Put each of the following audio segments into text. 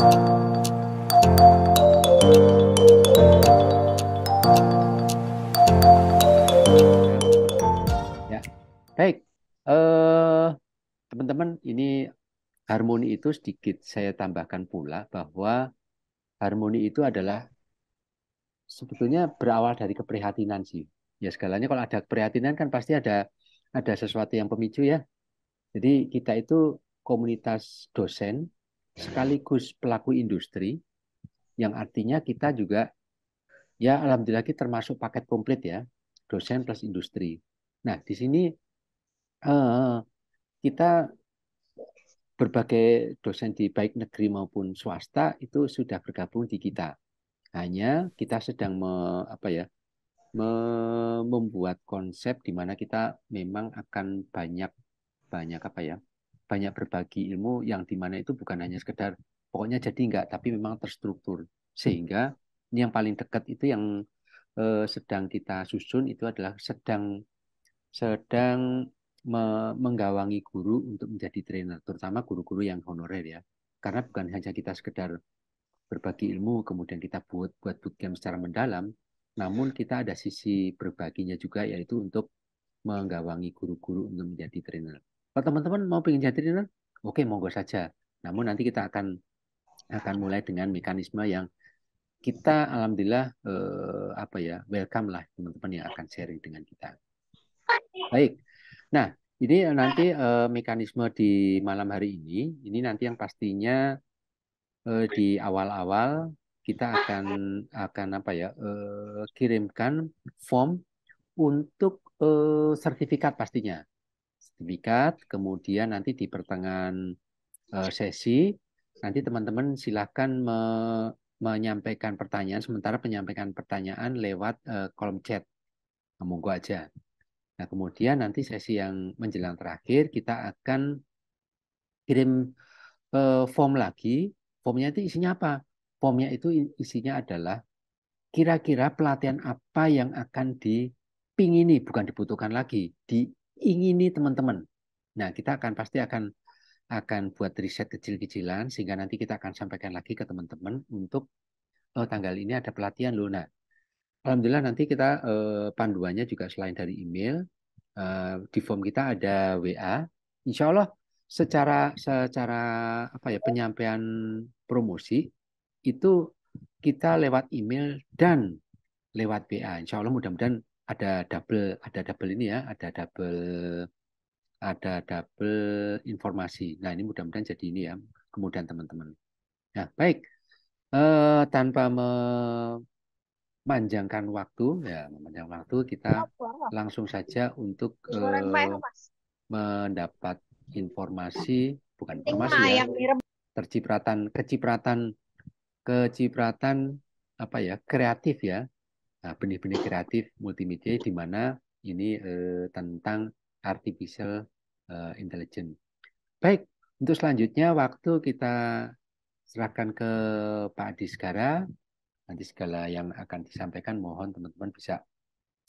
Ya, baik. Teman-teman, ini harmoni itu sedikit saya tambahkan pula bahwa harmoni itu adalah sebetulnya berawal dari keprihatinan sih. Ya segalanya kalau ada keprihatinan kan pasti ada sesuatu yang pemicu ya. Jadi kita itu komunitas dosen sekaligus pelaku industri yang artinya kita juga ya alhamdulillah kita termasuk paket komplit ya, dosen plus industri. Nah, di sini eh, kita berbagai dosen di baik negeri maupun swasta itu sudah bergabung di kita. Hanya kita sedang apa ya, membuat konsep di mana kita memang akan banyak banyak apa ya, banyak berbagi ilmu yang di mana itu bukan hanya sekedar pokoknya jadi enggak, tapi memang terstruktur. Sehingga ini yang paling dekat itu yang sedang kita susun itu adalah sedang sedang menggawangi guru untuk menjadi trainer, terutama guru-guru yang honorer ya. Karena bukan hanya kita sekedar berbagi ilmu, kemudian kita buat bootcamp secara mendalam, namun kita ada sisi berbaginya juga, yaitu untuk menggawangi guru-guru untuk menjadi trainer. Kalau teman-teman mau pengen jadi trainer, oke monggo saja. Namun nanti kita akan mulai dengan mekanisme yang kita alhamdulillah apa ya welcome lah teman-teman yang akan sharing dengan kita. Baik. Nah, ini nanti mekanisme di malam hari ini nanti yang pastinya di awal-awal kita akan apa ya kirimkan form untuk sertifikat pastinya. Sertifikat, kemudian nanti di pertengahan sesi nanti teman-teman silakan menyampaikan pertanyaan sementara penyampaikan pertanyaan lewat kolom chat. Nah, monggo aja. Nah, kemudian nanti sesi yang menjelang terakhir kita akan kirim form lagi. Formnya itu isinya apa? Formnya itu isinya adalah kira-kira pelatihan apa yang akan dipingini, bukan dibutuhkan lagi, diingini teman-teman. Nah, kita pasti akan buat riset kecil-kecilan sehingga nanti kita akan sampaikan lagi ke teman-teman untuk tanggal ini ada pelatihan loh. Nah, alhamdulillah nanti kita panduannya juga selain dari email, di form kita ada WA. Insya Allah secara apa ya penyampaian promosi itu kita lewat email dan lewat WA. Insya Allah mudah-mudahan ada double ini ya, ada double informasi. Nah ini mudah-mudahan jadi ini ya kemudian teman-teman. Nah baik, tanpa memanjangkan waktu ya, memanjang waktu kita langsung saja untuk mendapat informasi, bukan informasi ya, kecipratan kecipratan apa ya kreatif ya. Nah, benih-benih kreatif multimedia di mana ini tentang artificial intelligence. Baik, untuk selanjutnya waktu kita serahkan ke Pak Adi Segara. Nanti segala yang akan disampaikan mohon teman-teman bisa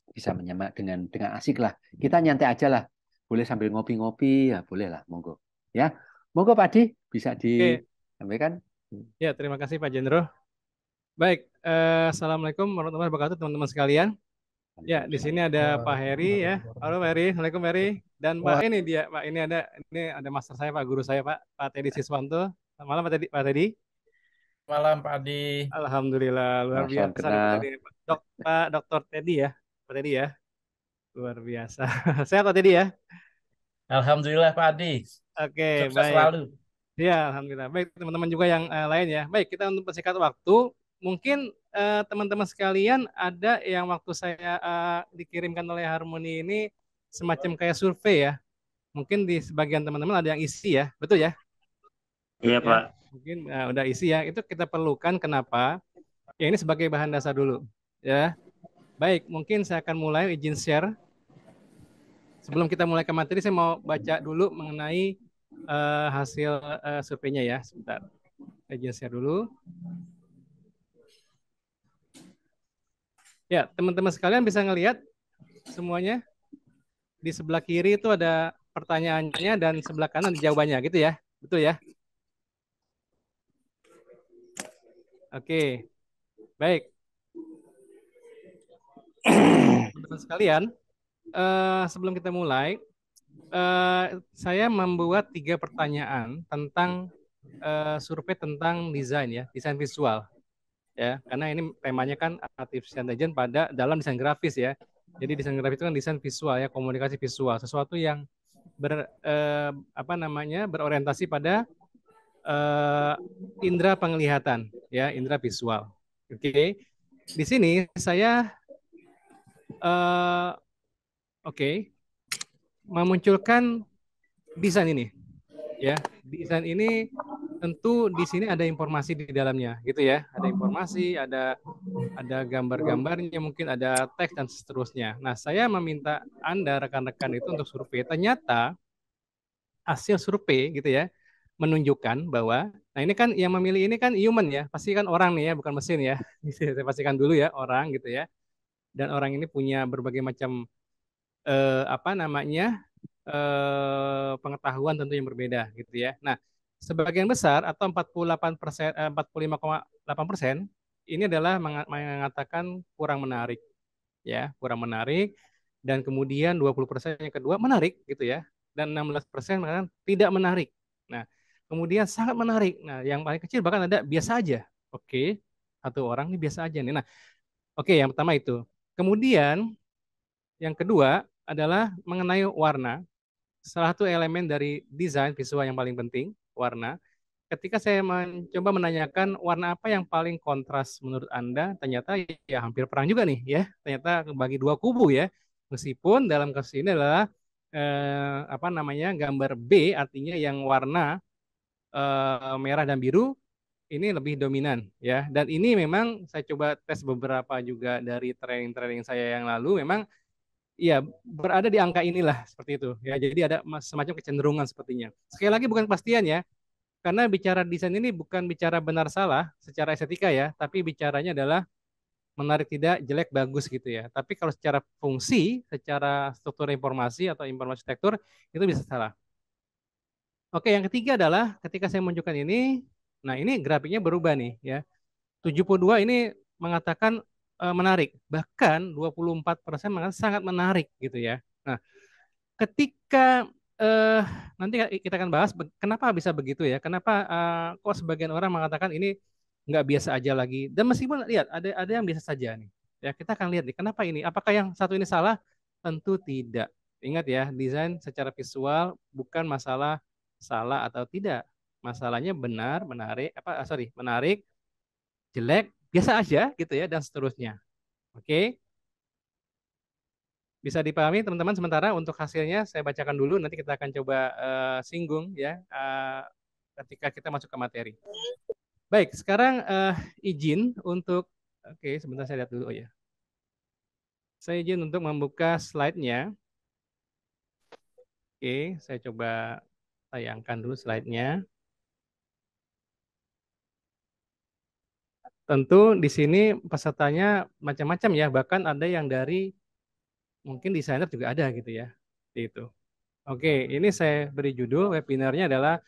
bisa menyimak dengan asik lah. Kita nyantai aja lah. Boleh sambil ngopi-ngopi ya boleh lah, monggo. Ya, monggo Pak Adi bisa Oke, disampaikan. ya terima kasih Pak Jendro. Baik, Assalamualaikum warahmatullahi wabarakatuh teman-teman sekalian. Ya, di sini ada Pak Heri ya. Halo Pak Heri, Assalamualaikum Pak Heri. Dan Pak ini dia, Pak ini ada master saya, Pak guru saya, Pak Teddy Siswanto. Selamat malam Pak Teddy. Malam Pak Adi. Alhamdulillah luar Salam biasa nih Pak kenal. Teddy. Pak Dokter Teddy ya, Pak Teddy ya. Luar biasa. Sehat Pak Teddy ya. Alhamdulillah Pak Adi. Oke, Sukses baik. selalu. Ya, alhamdulillah. Baik, teman-teman juga yang lain ya. Baik, kita untuk persingkat waktu, mungkin teman-teman sekalian ada yang waktu saya dikirimkan oleh Harmoni ini semacam kayak survei ya. Mungkin di sebagian teman-teman ada yang isi ya, betul ya? Iya Ya, Pak. mungkin udah isi ya. Itu kita perlukan kenapa? Ya ini sebagai bahan dasar dulu. Ya, baik. Mungkin saya akan mulai izin share. Sebelum kita mulai ke materi, saya mau baca dulu mengenai hasil surveinya ya. Sebentar. Izin share dulu. Ya, teman-teman sekalian bisa ngelihat semuanya. Di sebelah kiri itu ada pertanyaannya dan sebelah kanan jawabannya gitu ya. Betul ya? Oke, baik. Teman-teman sekalian, sebelum kita mulai, saya membuat 3 pertanyaan tentang survei tentang desain ya, desain visual ya, karena ini temanya kan artificial intelligence pada dalam desain grafis ya. Jadi desain grafis itu kan desain visual ya, komunikasi visual, sesuatu yang berorientasi pada indera penglihatan ya, indera visual. Oke. Di sini saya memunculkan desain ini ya. Desain ini tentu di sini ada informasi di dalamnya gitu ya. Ada informasi, ada gambar-gambarnya, mungkin ada teks dan seterusnya. Nah, saya meminta Anda rekan-rekan itu untuk survei. Ternyata hasil survei gitu ya menunjukkan bahwa, nah ini kan yang memilih ini kan human ya, pasti kan orang nih ya, bukan mesin ya. Saya pastikan dulu ya, orang gitu ya. Dan orang ini punya berbagai macam pengetahuan tentu yang berbeda gitu ya. Nah, sebagian besar atau 48%, 45,8% ini adalah mengatakan kurang menarik ya, kurang menarik, dan kemudian 20% yang kedua menarik gitu ya, dan 16% mengatakan tidak menarik. Nah, kemudian sangat menarik. Nah, yang paling kecil bahkan ada biasa aja. Oke, satu orang ini biasa aja nih. Nah, oke, yang pertama itu. Kemudian yang kedua adalah mengenai warna. Salah satu elemen dari desain visual yang paling penting, warna. Ketika saya mencoba menanyakan warna apa yang paling kontras menurut Anda, ternyata ya hampir perang juga nih ya. Ternyata bagi dua kubu ya. Meskipun dalam kasus ini adalah gambar B, artinya yang warna merah dan biru ini lebih dominan ya. Dan ini memang saya coba tes beberapa juga dari training-training saya yang lalu, memang iya, berada di angka inilah seperti itu ya. Jadi ada semacam kecenderungan sepertinya. Sekali lagi bukan kepastian ya, karena bicara desain ini bukan bicara benar salah secara estetika ya, tapi bicaranya adalah menarik tidak, jelek bagus gitu ya. Tapi kalau secara fungsi, secara struktur informasi atau informasi struktur itu bisa salah. Oke, yang ketiga adalah ketika saya menunjukkan ini, nah ini grafiknya berubah nih ya. 72 ini mengatakan menarik, bahkan 24% mengatakan sangat menarik gitu ya. Nah, ketika nanti kita akan bahas kenapa bisa begitu ya, kenapa kok sebagian orang mengatakan ini nggak biasa aja lagi, dan meskipun lihat ada yang biasa saja nih ya, kita akan lihat nih kenapa ini, apakah yang satu ini salah? Tentu tidak. Ingat ya, desain secara visual bukan masalah salah atau tidak, masalahnya benar, menarik, jelek, biasa aja gitu ya, dan seterusnya. Oke. Bisa dipahami teman-teman. Sementara untuk hasilnya saya bacakan dulu, nanti kita akan coba singgung ya ketika kita masuk ke materi. Baik, sekarang izin untuk, oke sebentar saya lihat dulu. Oh ya, saya izin untuk membuka slide-nya. Oke, saya coba tayangkan dulu slide-nya. Tentu di sini pesertanya macam-macam ya, bahkan ada yang dari mungkin desainer juga ada gitu ya. Itu. Oke, ini saya beri judul webinarnya adalah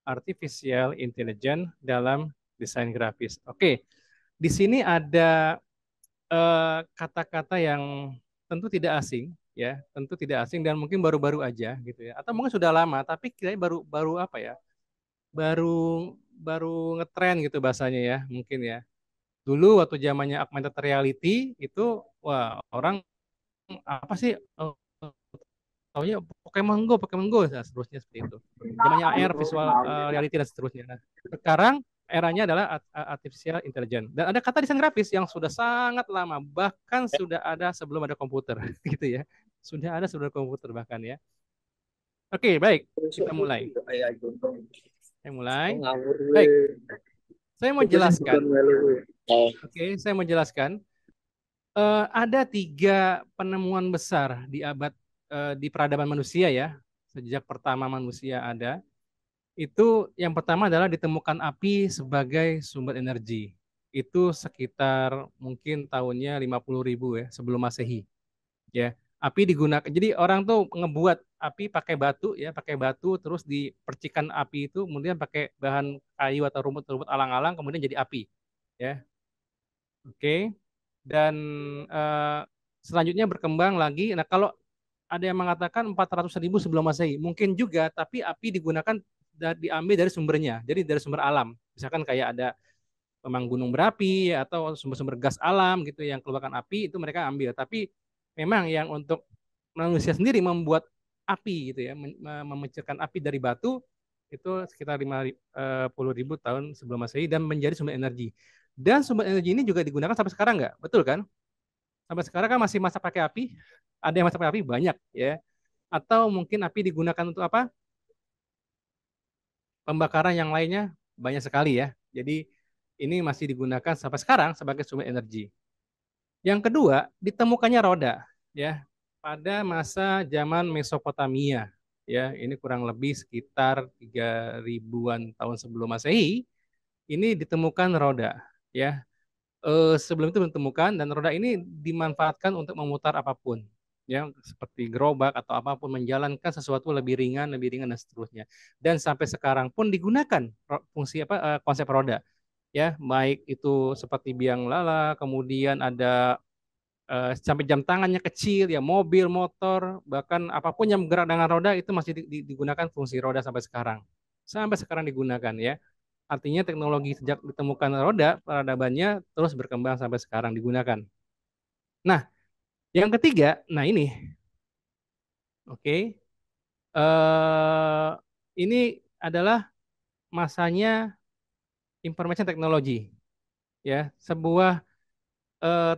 Artificial Intelligence dalam Desain Grafis. Oke, di sini ada kata-kata yang tentu tidak asing, ya, tentu tidak asing dan mungkin baru-baru aja gitu ya, atau mungkin sudah lama, tapi kayaknya baru apa ya, baru baru ngetren gitu bahasanya ya, mungkin ya. Dulu waktu zamannya augmented reality itu, wah orang apa sih? Taunya Pokemon Go, dan seterusnya seperti itu. Zamannya AR, visual reality dan seterusnya. Nah, sekarang eranya adalah artificial intelligence. Dan ada kata desain grafis yang sudah sangat lama, bahkan sudah ada sebelum ada komputer, gitu ya. Sudah ada sebelum komputer bahkan ya. Oke, baik, kita mulai. Saya mulai. Baik, saya mau jelaskan. Oke, saya mau jelaskan. Ada 3 penemuan besar di abad di peradaban manusia ya, sejak pertama manusia ada. Itu yang pertama adalah ditemukan api sebagai sumber energi. Itu sekitar mungkin tahunnya 50.000 ya sebelum Masehi. Ya, api digunakan. Jadi orang tuh ngebuat api pakai batu ya, pakai batu terus dipercikan api itu, kemudian pakai bahan kayu atau rumput-rumput alang-alang, kemudian jadi api. ya. Oke. Dan selanjutnya berkembang lagi. Nah, kalau ada yang mengatakan 400.000 sebelum Masehi, mungkin juga, tapi api digunakan diambil dari sumbernya, jadi dari sumber alam. Misalkan kayak ada memang gunung berapi atau sumber-sumber gas alam gitu yang keluarkan api, itu mereka ambil. Tapi memang yang untuk manusia sendiri membuat api gitu ya, memecahkan api dari batu itu sekitar 50.000 tahun sebelum Masehi dan menjadi sumber energi. Dan sumber energi ini juga digunakan sampai sekarang nggak? Betul kan? Sampai sekarang kan masih masak pakai api. Ada yang masak pakai api banyak ya. Atau mungkin api digunakan untuk apa? Pembakaran yang lainnya banyak sekali ya. Jadi ini masih digunakan sampai sekarang sebagai sumber energi. Yang kedua, ditemukannya roda ya pada masa zaman Mesopotamia. Ya, ini kurang lebih sekitar 3.000-an tahun sebelum Masehi, ini ditemukan roda ya. Sebelum itu ditemukan dan roda ini dimanfaatkan untuk memutar apapun ya seperti gerobak atau apapun, menjalankan sesuatu lebih ringan dan seterusnya. Dan sampai sekarang pun digunakan fungsi konsep roda ya, baik itu seperti biang lala, kemudian ada sampai jam tangannya kecil ya, mobil, motor, bahkan apapun yang bergerak dengan roda itu masih digunakan fungsi roda sampai sekarang. Sampai sekarang digunakan ya. Artinya teknologi sejak ditemukan roda, peradabannya terus berkembang sampai sekarang digunakan. Nah, yang ketiga, nah ini, oke, ini adalah masanya information technology, ya, sebuah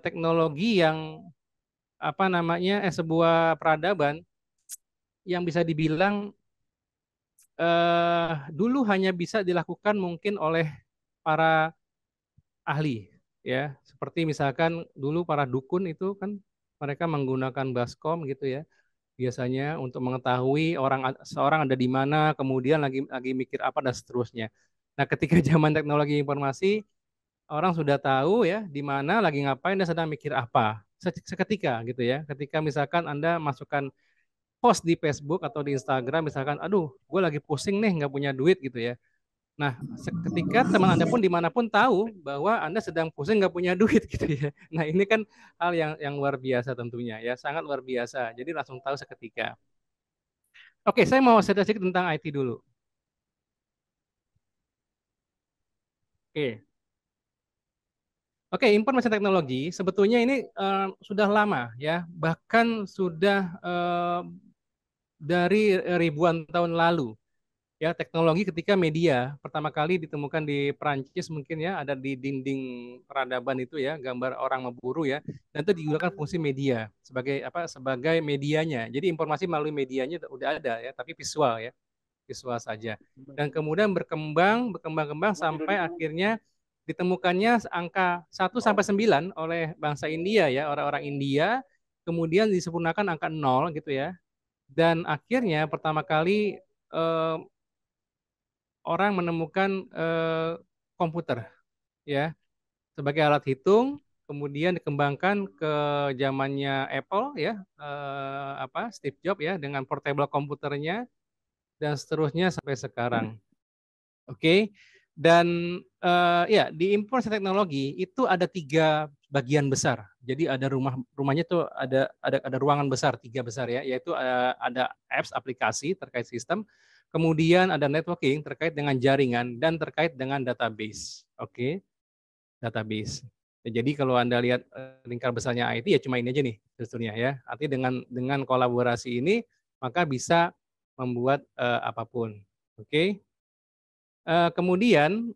teknologi yang apa namanya, sebuah peradaban yang bisa dibilang dulu hanya bisa dilakukan mungkin oleh para ahli ya, seperti misalkan dulu para dukun itu kan mereka menggunakan baskom gitu ya, biasanya untuk mengetahui seorang ada di mana, kemudian lagi mikir apa dan seterusnya. Nah, ketika zaman teknologi informasi, orang sudah tahu ya di mana lagi ngapain dan sedang mikir apa seketika gitu ya. Ketika misalkan Anda masukkan post di Facebook atau di Instagram misalkan, aduh, gue lagi pusing nih nggak punya duit gitu ya. Nah, seketika teman Anda pun dimanapun tahu bahwa Anda sedang pusing nggak punya duit gitu ya. Nah, ini kan hal yang luar biasa tentunya ya, sangat luar biasa. Jadi langsung tahu seketika. Oke, saya mau cerita sedikit tentang IT dulu. Oke. Oke, informasi teknologi sebetulnya ini sudah lama ya, bahkan sudah dari ribuan tahun lalu. Ya, teknologi ketika media pertama kali ditemukan di Perancis mungkin ya, ada di dinding peradaban itu ya, gambar orang memburu ya, dan itu digunakan fungsi media sebagai apa? Sebagai medianya. Jadi informasi melalui medianya udah ada ya, tapi visual ya, visual saja. Dan kemudian berkembang sampai akhirnya ditemukannya angka 1 sampai 9 oleh bangsa India ya, orang-orang India, kemudian disempurnakan angka 0 gitu ya. Dan akhirnya pertama kali eh, orang menemukan komputer ya sebagai alat hitung, kemudian dikembangkan ke zamannya Apple ya, Steve Jobs ya dengan portable komputernya dan seterusnya sampai sekarang. Oke. Dan ya di informasi teknologi itu ada 3 bagian besar. Jadi ada rumahnya tuh ada ruangan besar, 3 besar ya, yaitu ada apps aplikasi terkait sistem, kemudian ada networking terkait dengan jaringan dan terkait dengan database. Oke, database. Ya, jadi kalau Anda lihat lingkar besarnya IT ya cuma ini aja nih sebetulnya ya. Artinya dengan kolaborasi ini maka bisa membuat apapun. Oke. Kemudian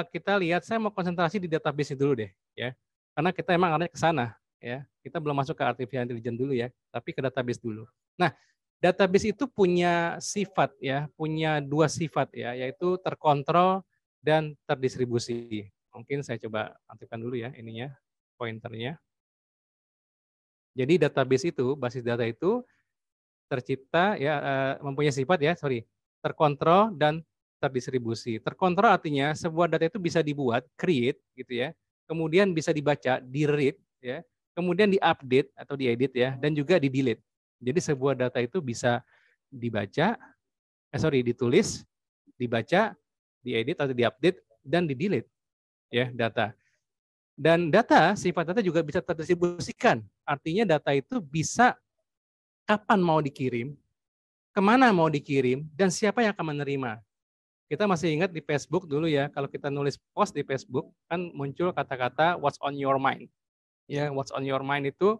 kita lihat, saya mau konsentrasi di database dulu deh ya, karena kita emang arahnya ke sana ya. Kita belum masuk ke artificial intelligence dulu ya, tapi ke database dulu. Nah, database itu punya sifat ya, punya 2 sifat ya, yaitu terkontrol dan terdistribusi. Mungkin saya coba aktifkan dulu ya ininya, pointernya. Jadi database itu, basis data itu tercipta ya, mempunyai sifat ya, terkontrol dan terdistribusi. Terkontrol artinya sebuah data itu bisa dibuat, create gitu ya, kemudian bisa dibaca, di-read ya, kemudian di-update atau diedit ya, dan juga di-delete. Jadi sebuah data itu bisa dibaca, ditulis, dibaca, diedit atau diupdate dan di-delete ya data. Dan sifat data juga bisa terdistribusikan. Artinya data itu bisa kapan mau dikirim, kemana mau dikirim, dan siapa yang akan menerima. Kita masih ingat di Facebook dulu ya, kalau kita nulis post di Facebook, kan muncul kata-kata what's on your mind. Ya, what's on your mind itu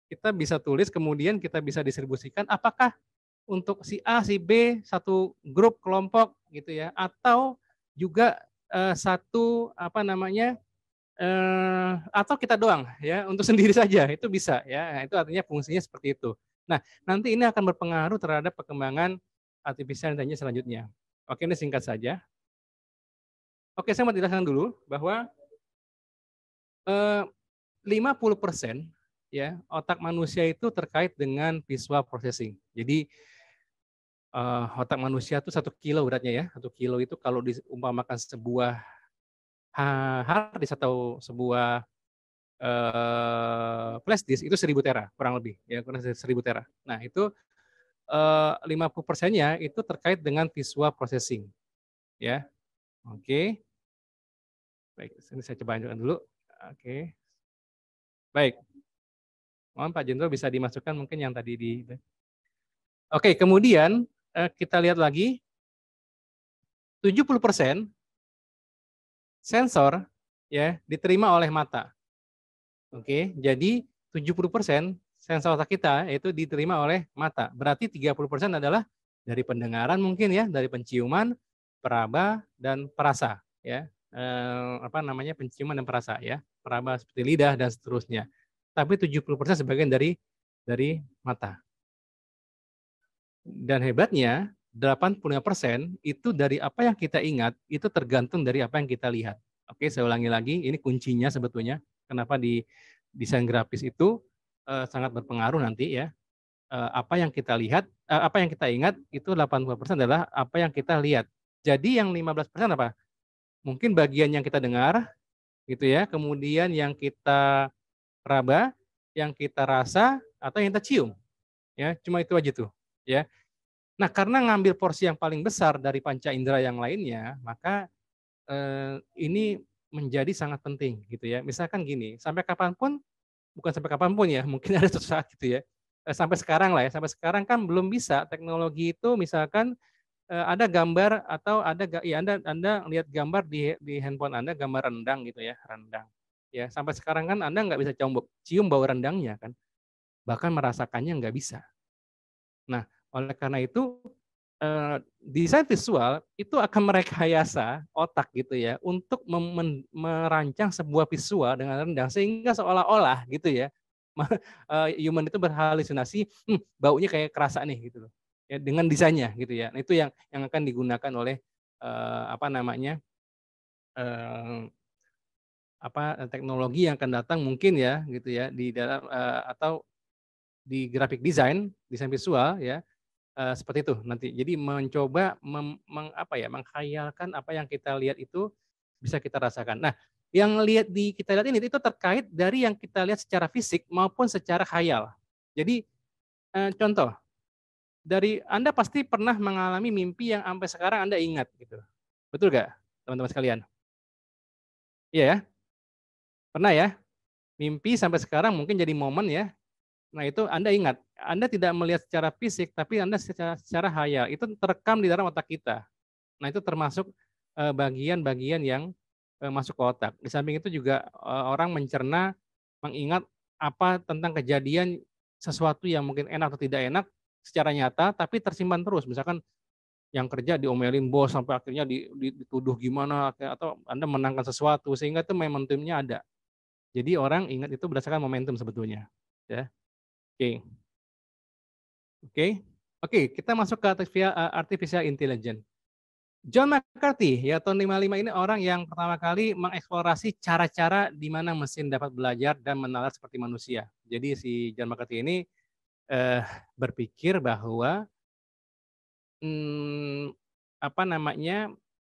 kita bisa tulis, kemudian kita bisa distribusikan apakah untuk si A, si B, satu grup kelompok gitu ya, atau juga satu atau kita doang ya untuk sendiri saja, itu bisa ya. Nah, itu artinya fungsinya seperti itu. Nah, nanti ini akan berpengaruh terhadap perkembangan artificial intelligence selanjutnya. Oke, ini singkat saja. Oke, saya mau jelaskan dulu bahwa 50% ya otak manusia itu terkait dengan visual processing. Jadi otak manusia itu 1 kilo beratnya ya. 1 kilo itu kalau diumpamakan sebuah hard disk atau sebuah flash disk itu 1000 tera kurang lebih ya, kurang 1000 tera. Nah, itu 50%-nya itu terkait dengan visual processing ya. Oke. Baik, ini saya coba lanjutkan dulu. Oke. Baik. Mohon Pak Jenderal bisa dimasukkan mungkin yang tadi di. Oke, kemudian kita lihat lagi 70% sensor ya diterima oleh mata. Oke, jadi 70% sensor otak kita itu diterima oleh mata. Berarti 30% adalah dari pendengaran mungkin ya, dari penciuman, peraba dan perasa ya. Penciuman dan perasa ya. Peraba seperti lidah dan seterusnya. Tapi 70% sebagian dari mata. Dan hebatnya 85% itu dari apa yang kita ingat itu tergantung dari apa yang kita lihat. Oke, saya ulangi lagi, ini kuncinya sebetulnya kenapa di desain grafis itu sangat berpengaruh nanti ya. Apa yang kita lihat, apa yang kita ingat itu 80% adalah apa yang kita lihat. Jadi yang 15% apa? Mungkin bagian yang kita dengar gitu ya, kemudian yang kita raba, yang kita rasa atau yang kita cium. Ya, cuma itu aja tuh, ya. Nah, karena ngambil porsi yang paling besar dari panca indera yang lainnya, maka ini menjadi sangat penting gitu ya. Misalkan gini, sampai kapanpun, bukan sampai kapanpun ya, mungkin ada suatu saat gitu ya, sampai sekarang lah ya, sampai sekarang kan belum bisa teknologi itu misalkan ada gambar atau ya Anda lihat gambar di handphone Anda, gambar rendang gitu ya, rendang. Ya, sampai sekarang kan Anda nggak bisa cium bau rendangnya kan, bahkan merasakannya nggak bisa. Nah, oleh karena itu desain visual itu akan merekayasa otak gitu ya untuk merancang sebuah visual dengan rendang sehingga seolah-olah gitu ya human itu berhalusinasi, baunya kayak kerasa nih gitu loh. Ya, dengan desainnya gitu ya. Nah, itu yang akan digunakan oleh teknologi yang akan datang mungkin ya gitu ya di dalam atau di graphic design visual ya. Seperti itu nanti. Jadi mencoba mengkhayalkan apa yang kita lihat itu bisa kita rasakan. Nah, yang kita lihat ini itu terkait dari yang kita lihat secara fisik maupun secara khayal. Jadi contoh, dari Anda pasti pernah mengalami mimpi yang sampai sekarang Anda ingat gitu. Betul nggak, teman-teman sekalian? Iya ya? Pernah ya? Mimpi sampai sekarang mungkin jadi momen ya. Nah, itu Anda ingat, Anda tidak melihat secara fisik, tapi Anda secara khayal, itu terekam di dalam otak kita. Nah, itu termasuk bagian-bagian yang masuk ke otak. Di samping itu juga orang mencerna, mengingat apa tentang kejadian sesuatu yang mungkin enak atau tidak enak secara nyata, tapi tersimpan terus. Misalkan yang kerja diomelin bos sampai akhirnya dituduh gimana, atau Anda menangkan sesuatu, sehingga itu momentumnya ada. Jadi orang ingat itu berdasarkan momentum sebetulnya. Ya. Oke, kita masuk ke artificial intelligence. John McCarthy ya tahun 55 ini orang yang pertama kali mengeksplorasi cara-cara di mana mesin dapat belajar dan menalar seperti manusia. Jadi si John McCarthy ini berpikir bahwa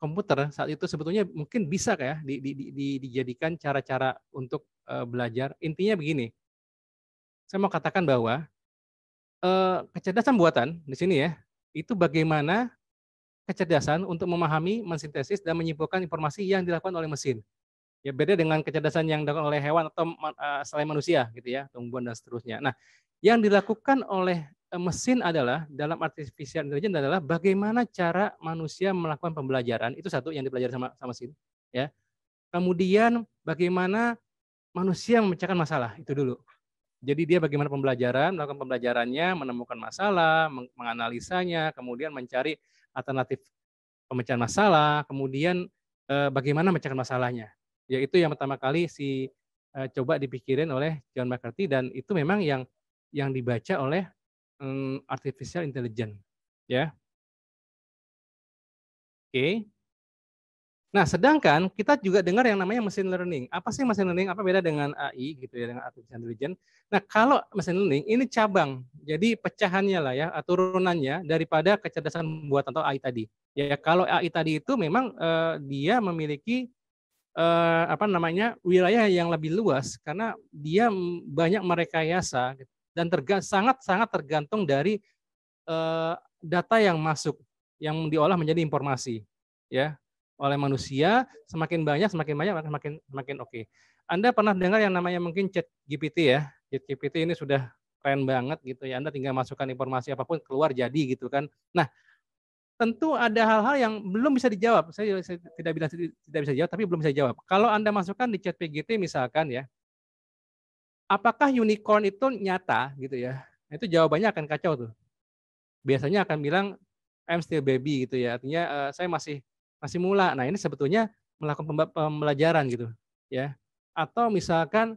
komputer saat itu sebetulnya mungkin bisa kayak dijadikan cara-cara untuk belajar. Intinya begini, saya mau katakan bahwa kecerdasan buatan di sini ya, itu bagaimana kecerdasan untuk memahami, mensintesis dan menyimpulkan informasi yang dilakukan oleh mesin. Ya beda dengan kecerdasan yang dilakukan oleh hewan atau selain manusia gitu ya, tumbuhan dan seterusnya. Nah, yang dilakukan oleh mesin adalah dalam artificial intelligence adalah bagaimana cara manusia melakukan pembelajaran, itu satu yang dipelajari sama mesin, ya. Kemudian bagaimana manusia memecahkan masalah, itu dulu. Jadi dia bagaimana melakukan pembelajarannya, menemukan masalah, menganalisanya, kemudian mencari alternatif pemecahan masalah, kemudian bagaimana memecahkan masalahnya. Yaitu yang pertama kali coba dipikirin oleh John McCarthy dan itu memang yang dibaca oleh artificial intelligence, ya. Oke. Nah, sedangkan kita juga dengar yang namanya machine learning. Apa sih machine learning? Apa beda dengan AI gitu ya, dengan artificial intelligence? Nah, kalau machine learning ini cabang. Jadi pecahannya lah ya, turunannya daripada kecerdasan buatan atau AI tadi. Ya, kalau AI tadi itu memang dia memiliki wilayah yang lebih luas karena dia banyak merekayasa dan sangat tergantung dari data yang masuk, yang diolah menjadi informasi, ya oleh manusia. Semakin banyak semakin oke. Anda pernah dengar yang namanya mungkin ChatGPT ya? ChatGPT ini sudah keren banget gitu ya. Anda tinggal masukkan informasi apapun keluar jadi gitu kan. Nah, tentu ada hal-hal yang belum bisa dijawab. Saya tidak bilang tidak bisa dijawab, tapi belum bisa dijawab. Kalau Anda masukkan di ChatGPT misalkan ya, apakah unicorn itu nyata gitu ya? Itu jawabannya akan kacau tuh. Biasanya akan bilang I'm still baby gitu ya. Artinya saya masih mula. Nah, ini sebetulnya melakukan pembelajaran gitu ya. Atau misalkan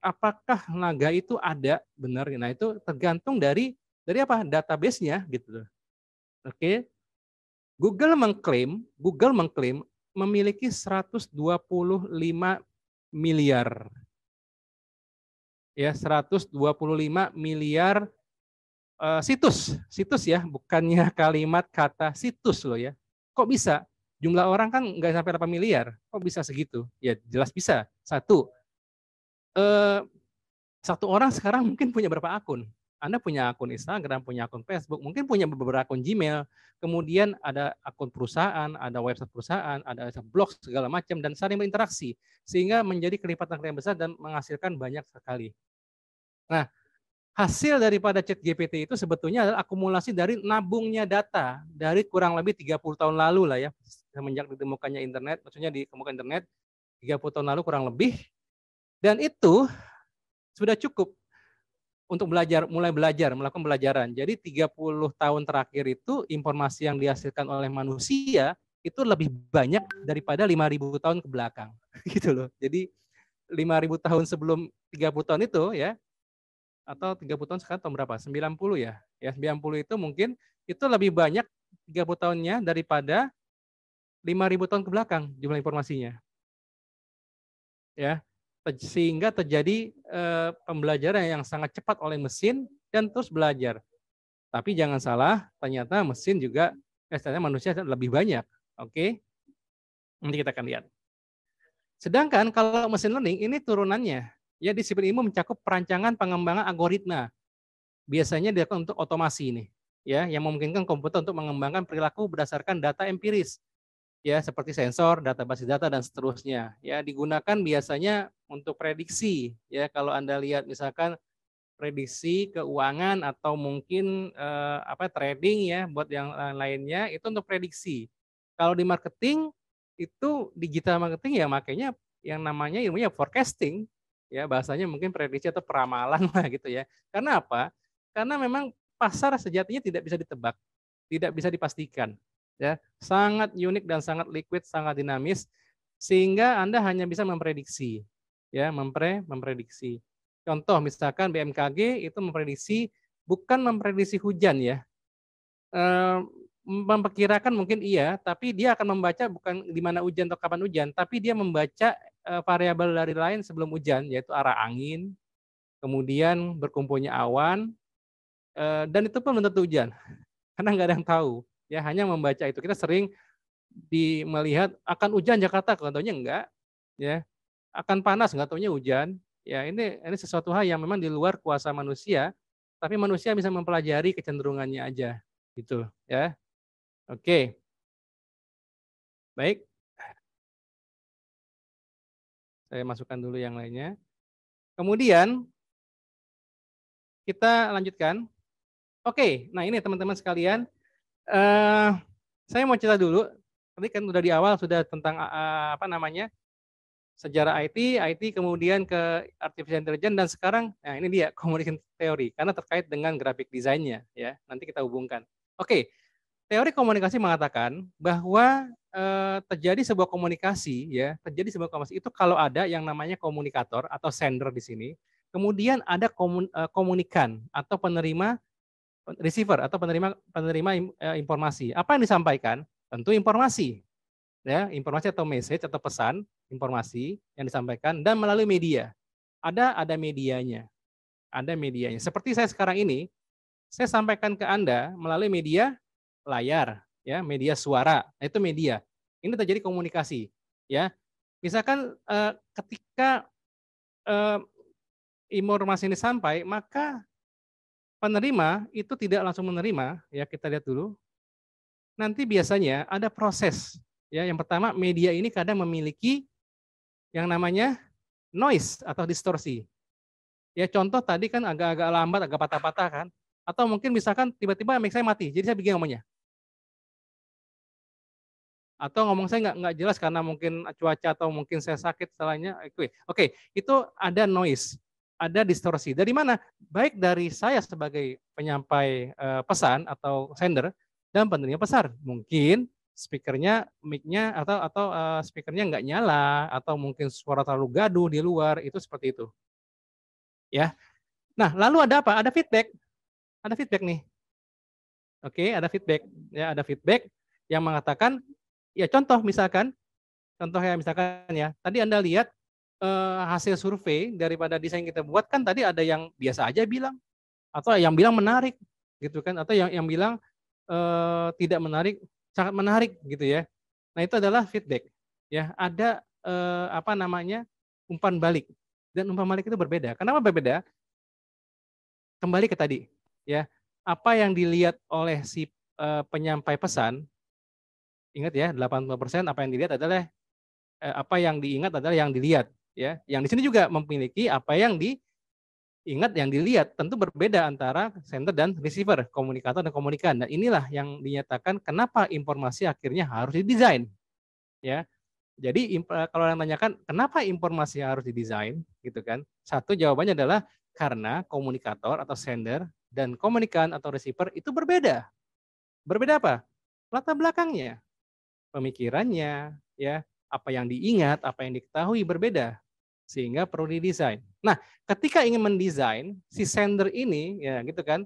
apakah naga itu ada benar? Nah, itu tergantung dari apa? Database-nya gitu loh. Oke. Google mengklaim memiliki 125 miliar. Ya, 125 miliar situs ya, bukannya kalimat kata situs loh ya. Kok bisa? Jumlah orang kan nggak sampai 8 miliar. Kok bisa segitu? Ya jelas bisa. Satu orang sekarang mungkin punya berapa akun? Anda punya akun Instagram, punya akun Facebook, mungkin punya beberapa akun Gmail, kemudian ada akun perusahaan, ada website perusahaan, ada blog segala macam dan saling berinteraksi sehingga menjadi kelipatan yang besar dan menghasilkan banyak sekali. Nah, hasil daripada ChatGPT itu sebetulnya adalah akumulasi dari nabungnya data dari kurang lebih 30 tahun lalu lah ya, semenjak ditemukannya internet, maksudnya ditemukan internet 30 tahun lalu kurang lebih, dan itu sudah cukup untuk mulai belajar, melakukan pembelajaran. Jadi 30 tahun terakhir itu informasi yang dihasilkan oleh manusia itu lebih banyak daripada 5.000 tahun ke belakang. Gitu loh. Jadi 5.000 tahun sebelum 30 tahun itu ya, atau 30 tahun sekarang tahun berapa? 90 ya. Ya, 90 itu mungkin itu lebih banyak 30 tahunnya daripada 5.000 tahun ke belakang jumlah informasinya. Ya. Sehingga terjadi pembelajaran yang sangat cepat oleh mesin dan terus belajar. Tapi jangan salah, ternyata mesin juga ternyata manusia lebih banyak. Oke. Nanti kita akan lihat. Sedangkan kalau mesin learning ini turunannya, ya disiplin ilmu mencakup perancangan pengembangan algoritma. Biasanya dilakukan untuk otomasi ini, ya, yang memungkinkan komputer untuk mengembangkan perilaku berdasarkan data empiris, ya, seperti sensor, data basis data dan seterusnya. Ya, digunakan biasanya untuk prediksi, ya, kalau Anda lihat misalkan prediksi keuangan atau mungkin trading ya, buat yang lainnya itu untuk prediksi. Kalau di marketing itu digital marketing ya makanya yang namanya ilmunya forecasting, ya bahasanya mungkin prediksi atau peramalan lah gitu ya. Karena apa? Karena memang pasar sejatinya tidak bisa ditebak, tidak bisa dipastikan, ya. Sangat unik dan sangat liquid, sangat dinamis sehingga Anda hanya bisa memprediksi, ya, memprediksi. Contoh misalkan BMKG itu bukan memprediksi hujan ya. Memperkirakan mungkin iya, tapi dia akan membaca bukan di mana hujan atau kapan hujan, tapi dia membaca variabel dari lain sebelum hujan, yaitu arah angin, kemudian berkumpulnya awan, dan itu pun belum tentu hujan, karena nggak ada yang tahu. Ya hanya membaca itu. Kita sering melihat akan hujan Jakarta, kalau tahunya enggak, ya akan panas, nggak tahunya hujan. Ya ini sesuatu hal yang memang di luar kuasa manusia, tapi manusia bisa mempelajari kecenderungannya aja, gitu ya. Oke, baik. Saya masukkan dulu yang lainnya. Kemudian kita lanjutkan. Oke, nah ini teman-teman sekalian, saya mau cerita dulu. Tadi kan udah di awal sudah tentang apa namanya sejarah IT kemudian ke artificial intelligence dan sekarang, nah ini dia communication theory karena terkait dengan graphic design-nya ya. Nanti kita hubungkan. Oke, teori komunikasi mengatakan bahwa terjadi sebuah komunikasi ya, terjadi sebuah komunikasi itu kalau ada yang namanya komunikator atau sender di sini, kemudian ada komunikan atau penerima receiver atau penerima informasi. Apa yang disampaikan? Tentu informasi, ya, informasi atau message atau pesan, informasi yang disampaikan dan melalui media. Ada medianya, ada medianya. Seperti saya sekarang ini, saya sampaikan ke Anda melalui media layar, ya, media suara. Nah, itu media. Ini terjadi komunikasi, ya. Misalkan ketika informasi ini sampai, maka penerima itu tidak langsung menerima, ya kita lihat dulu. Nanti biasanya ada proses, ya. Yang pertama media ini kadang memiliki yang namanya noise atau distorsi. Ya contoh tadi kan agak-agak lambat, agak patah-patah kan. Atau mungkin misalkan tiba-tiba mic saya mati, jadi saya bingung ngomongnya. Atau ngomong saya nggak jelas karena mungkin cuaca atau mungkin saya sakit salahnya. Oke, itu ada noise, ada distorsi. Dari mana? Baik dari saya sebagai penyampai pesan atau sender dan penerima pesan. Mungkin speakernya, mic-nya atau speakernya nggak nyala atau mungkin suara terlalu gaduh di luar, itu seperti itu. Ya. Nah, lalu ada apa? Ada feedback. Ada feedback nih. Oke, ada feedback. Ya, ada feedback yang mengatakan ya contoh misalkan ya, tadi Anda lihat hasil survei daripada desain kita buat kan tadi ada yang biasa aja bilang, atau yang bilang menarik, gitu kan, atau yang bilang tidak menarik, sangat menarik, gitu ya. Nah itu adalah feedback, ya. Ada apa namanya umpan balik, dan umpan balik itu berbeda. Kenapa berbeda? Kembali ke tadi, ya. Apa yang dilihat oleh si penyampai pesan, ingat ya, 80% apa yang dilihat adalah apa yang diingat adalah yang dilihat, ya. Yang di sini juga memiliki apa yang diingat, yang dilihat. Tentu berbeda antara sender dan receiver, komunikator dan komunikan. Dan inilah yang dinyatakan kenapa informasi akhirnya harus didesain, ya. Jadi kalau yang tanyakan kenapa informasi harus didesain, gitu kan? Satu jawabannya adalah karena komunikator atau sender dan komunikan atau receiver itu berbeda. Berbeda apa? Latar belakangnya, pemikirannya, ya, apa yang diingat, apa yang diketahui berbeda, sehingga perlu didesain. Nah, ketika ingin mendesain si sender ini, ya gitu kan,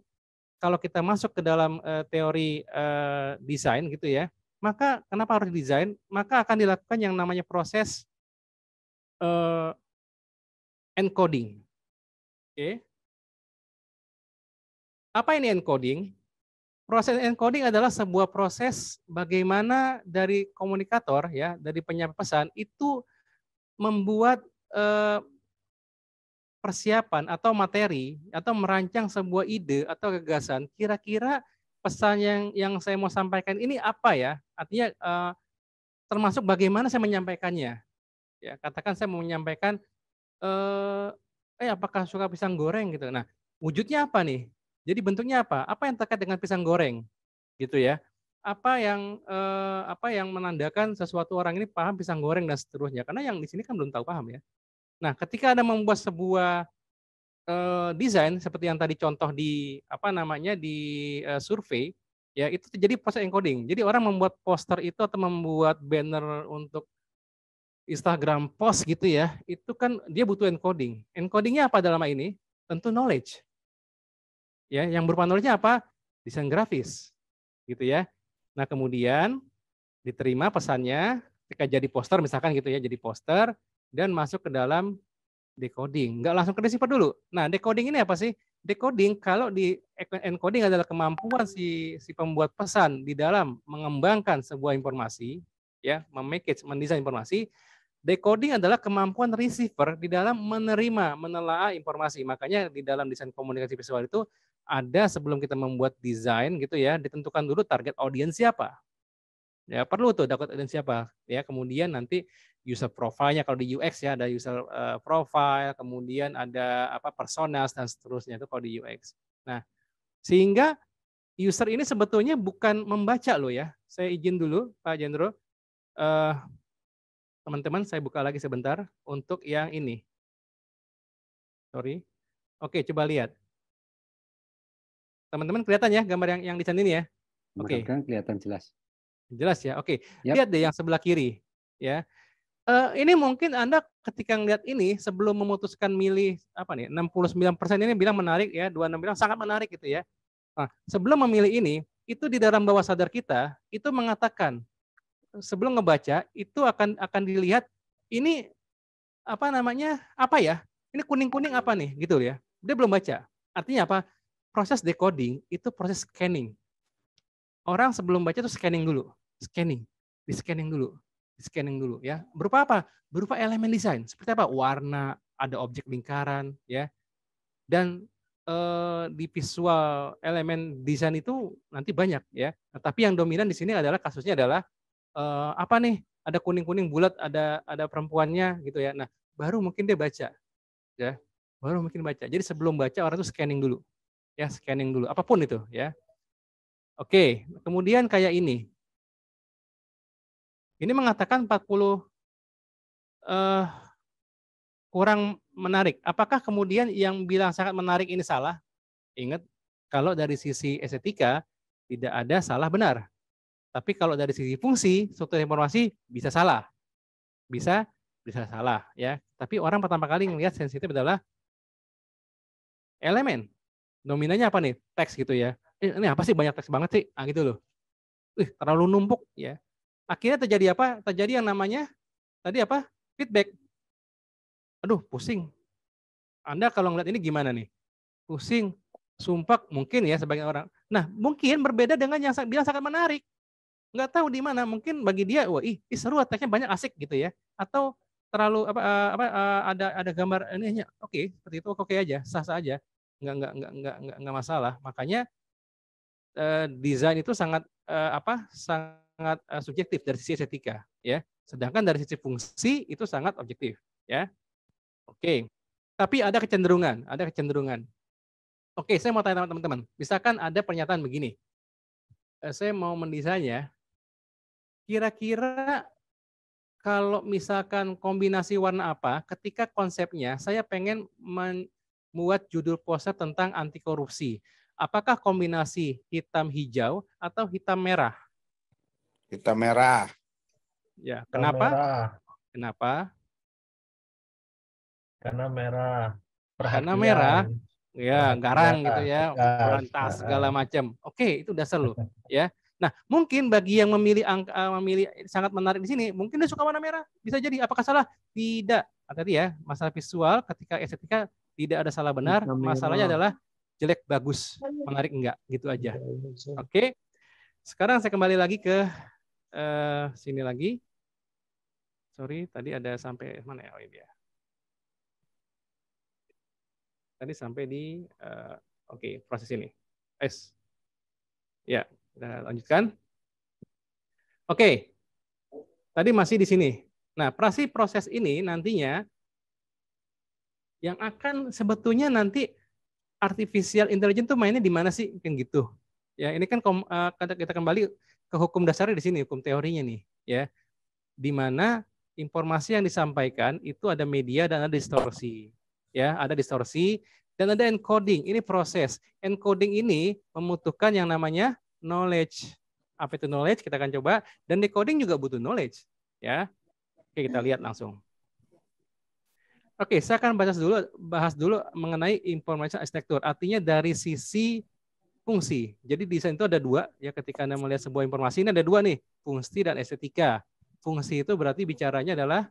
kalau kita masuk ke dalam teori desain gitu ya, maka kenapa harus didesain? Maka akan dilakukan yang namanya proses encoding. Oke. Apa ini encoding? Proses encoding adalah sebuah proses bagaimana dari komunikator ya, dari penyampai pesan itu membuat persiapan atau materi atau merancang sebuah ide atau gagasan, kira-kira pesan yang saya mau sampaikan ini apa ya? Artinya termasuk bagaimana saya menyampaikannya. Ya, katakan saya mau menyampaikan apakah suka pisang goreng gitu. Nah, wujudnya apa nih? Jadi bentuknya apa? Apa yang terkait dengan pisang goreng? Gitu ya. Apa yang menandakan sesuatu orang ini paham pisang goreng dan seterusnya. Karena yang di sini kan belum tahu paham ya. Nah, ketika Anda membuat sebuah desain seperti yang tadi contoh di survei, ya itu terjadi proses encoding. Jadi orang membuat poster itu atau membuat banner untuk Instagram post gitu ya, itu kan dia butuh encoding. Encodingnya apa dalam hal ini? Tentu knowledge. Ya, yang berupa knowledge-nya apa? Desain grafis, gitu ya. Nah kemudian diterima pesannya, ketika jadi poster misalkan gitu ya, jadi poster dan masuk ke dalam decoding. Nggak langsung ke receiver dulu. Nah decoding ini apa sih? Decoding kalau di encoding adalah kemampuan si pembuat pesan di dalam mengembangkan sebuah informasi, ya, memanage, mendesain informasi. Decoding adalah kemampuan receiver di dalam menerima, menelaah informasi. Makanya di dalam desain komunikasi visual itu ada sebelum kita membuat desain gitu ya, ditentukan dulu target audiens siapa. Ya, perlu tuh dapat audiens siapa. Ya, kemudian nanti user profile-nya kalau di UX ya ada user profile, kemudian ada apa personas dan seterusnya itu kalau di UX. Nah, sehingga user ini sebetulnya bukan membaca loh ya. Saya izin dulu Pak Jendro. Teman-teman saya buka lagi sebentar untuk yang ini. Sorry. Oke, coba lihat. Teman-teman kelihatan ya gambar yang di sana ini ya? Oke. Mudah-mudahan kelihatan jelas. Jelas ya. Oke. Yap. Lihat deh yang sebelah kiri ya. Ini mungkin Anda ketika ngeliat ini sebelum memutuskan milih apa nih 69% ini bilang menarik ya, 26 bilang sangat menarik gitu ya. Nah, sebelum memilih ini itu di dalam bawah sadar kita itu mengatakan sebelum ngebaca itu akan dilihat ini apa namanya apa ya? Ini kuning-kuning apa nih gitu ya. Dia belum baca. Artinya apa? Proses decoding itu proses scanning. Orang sebelum baca itu scanning dulu, di scanning dulu ya. Berupa apa? Berupa elemen desain. Seperti apa? Warna, ada objek lingkaran ya. Dan di visual elemen desain itu nanti banyak ya. Nah, tapi yang dominan di sini adalah kasusnya adalah apa nih? Ada kuning-kuning bulat, ada perempuannya gitu ya. Nah, baru mungkin dia baca ya. Baru mungkin baca. Jadi sebelum baca orang itu scanning dulu. Ya, scanning dulu apapun itu ya. Oke, kemudian kayak ini. Ini mengatakan 40 kurang menarik. Apakah kemudian yang bilang sangat menarik ini salah? Ingat, kalau dari sisi estetika tidak ada salah benar. Tapi kalau dari sisi fungsi, struktur informasi bisa salah. Bisa salah ya. Tapi orang pertama kali melihat sensitif adalah elemen. Dominannya apa nih? Teks gitu ya. Ini apa sih banyak teks banget sih? Ah gitu loh. Terlalu numpuk ya. Akhirnya terjadi apa? Terjadi yang namanya tadi apa? Feedback. Aduh, pusing. Anda kalau ngeliat ini gimana nih? Pusing, sumpah mungkin ya sebagian orang. Nah, mungkin berbeda dengan yang bilang sangat menarik. Nggak tahu di mana. Mungkin bagi dia, wah, seru, teksnya banyak, asik gitu ya. Atau terlalu ada gambar ini, oke, seperti itu oke aja, sah-sah aja. Nggak masalah. Makanya desain itu sangat sangat subjektif dari sisi estetika ya. Sedangkan dari sisi fungsi itu sangat objektif ya. Oke. Tapi ada kecenderungan. Oke, saya mau tanya teman-teman. Misalkan ada pernyataan begini. Saya mau mendesain ya. Kira-kira kalau misalkan kombinasi warna apa, ketika konsepnya saya pengen membuat judul poster tentang anti korupsi. Apakah kombinasi hitam hijau atau hitam merah? Hitam merah. Ya, kenapa? Merah. Kenapa? Karena merah. Karena merah, ya garang gitu ya, tegas. berantas segala macam. Oke, itu dasar loh, ya. Nah, mungkin bagi yang memilih sangat menarik di sini, mungkin dia suka warna merah. Bisa jadi. Apakah salah? Tidak. Tadi ya, masalah visual ketika estetika tidak ada salah benar. Masalahnya adalah jelek, bagus, menarik enggak, gitu aja. Oke. Sekarang saya kembali lagi ke sini lagi. Sorry, tadi ada sampai mana ya? Oh ini ya. Tadi sampai di oke, proses ini. Ya, kita lanjutkan. Oke. Tadi masih di sini. Nah, proses ini nantinya yang akan sebetulnya nanti artificial intelligence itu mainnya di mana sih? Kan gitu. Ya, ini kan kita kembali ke hukum dasarnya di sini, hukum teorinya nih, ya. Di mana informasi yang disampaikan itu ada media dan ada distorsi. Ya, ada distorsi dan ada encoding. Ini proses. Encoding ini membutuhkan yang namanya knowledge. Apa itu knowledge? Kita akan coba. Dan decoding juga butuh knowledge. Ya, oke, kita lihat langsung. Oke, saya akan bahas dulu mengenai information architecture. Artinya dari sisi fungsi. Jadi desain itu ada dua. Ya, ketika Anda melihat sebuah informasi ini ada dua nih, fungsi dan estetika. Fungsi itu berarti bicaranya adalah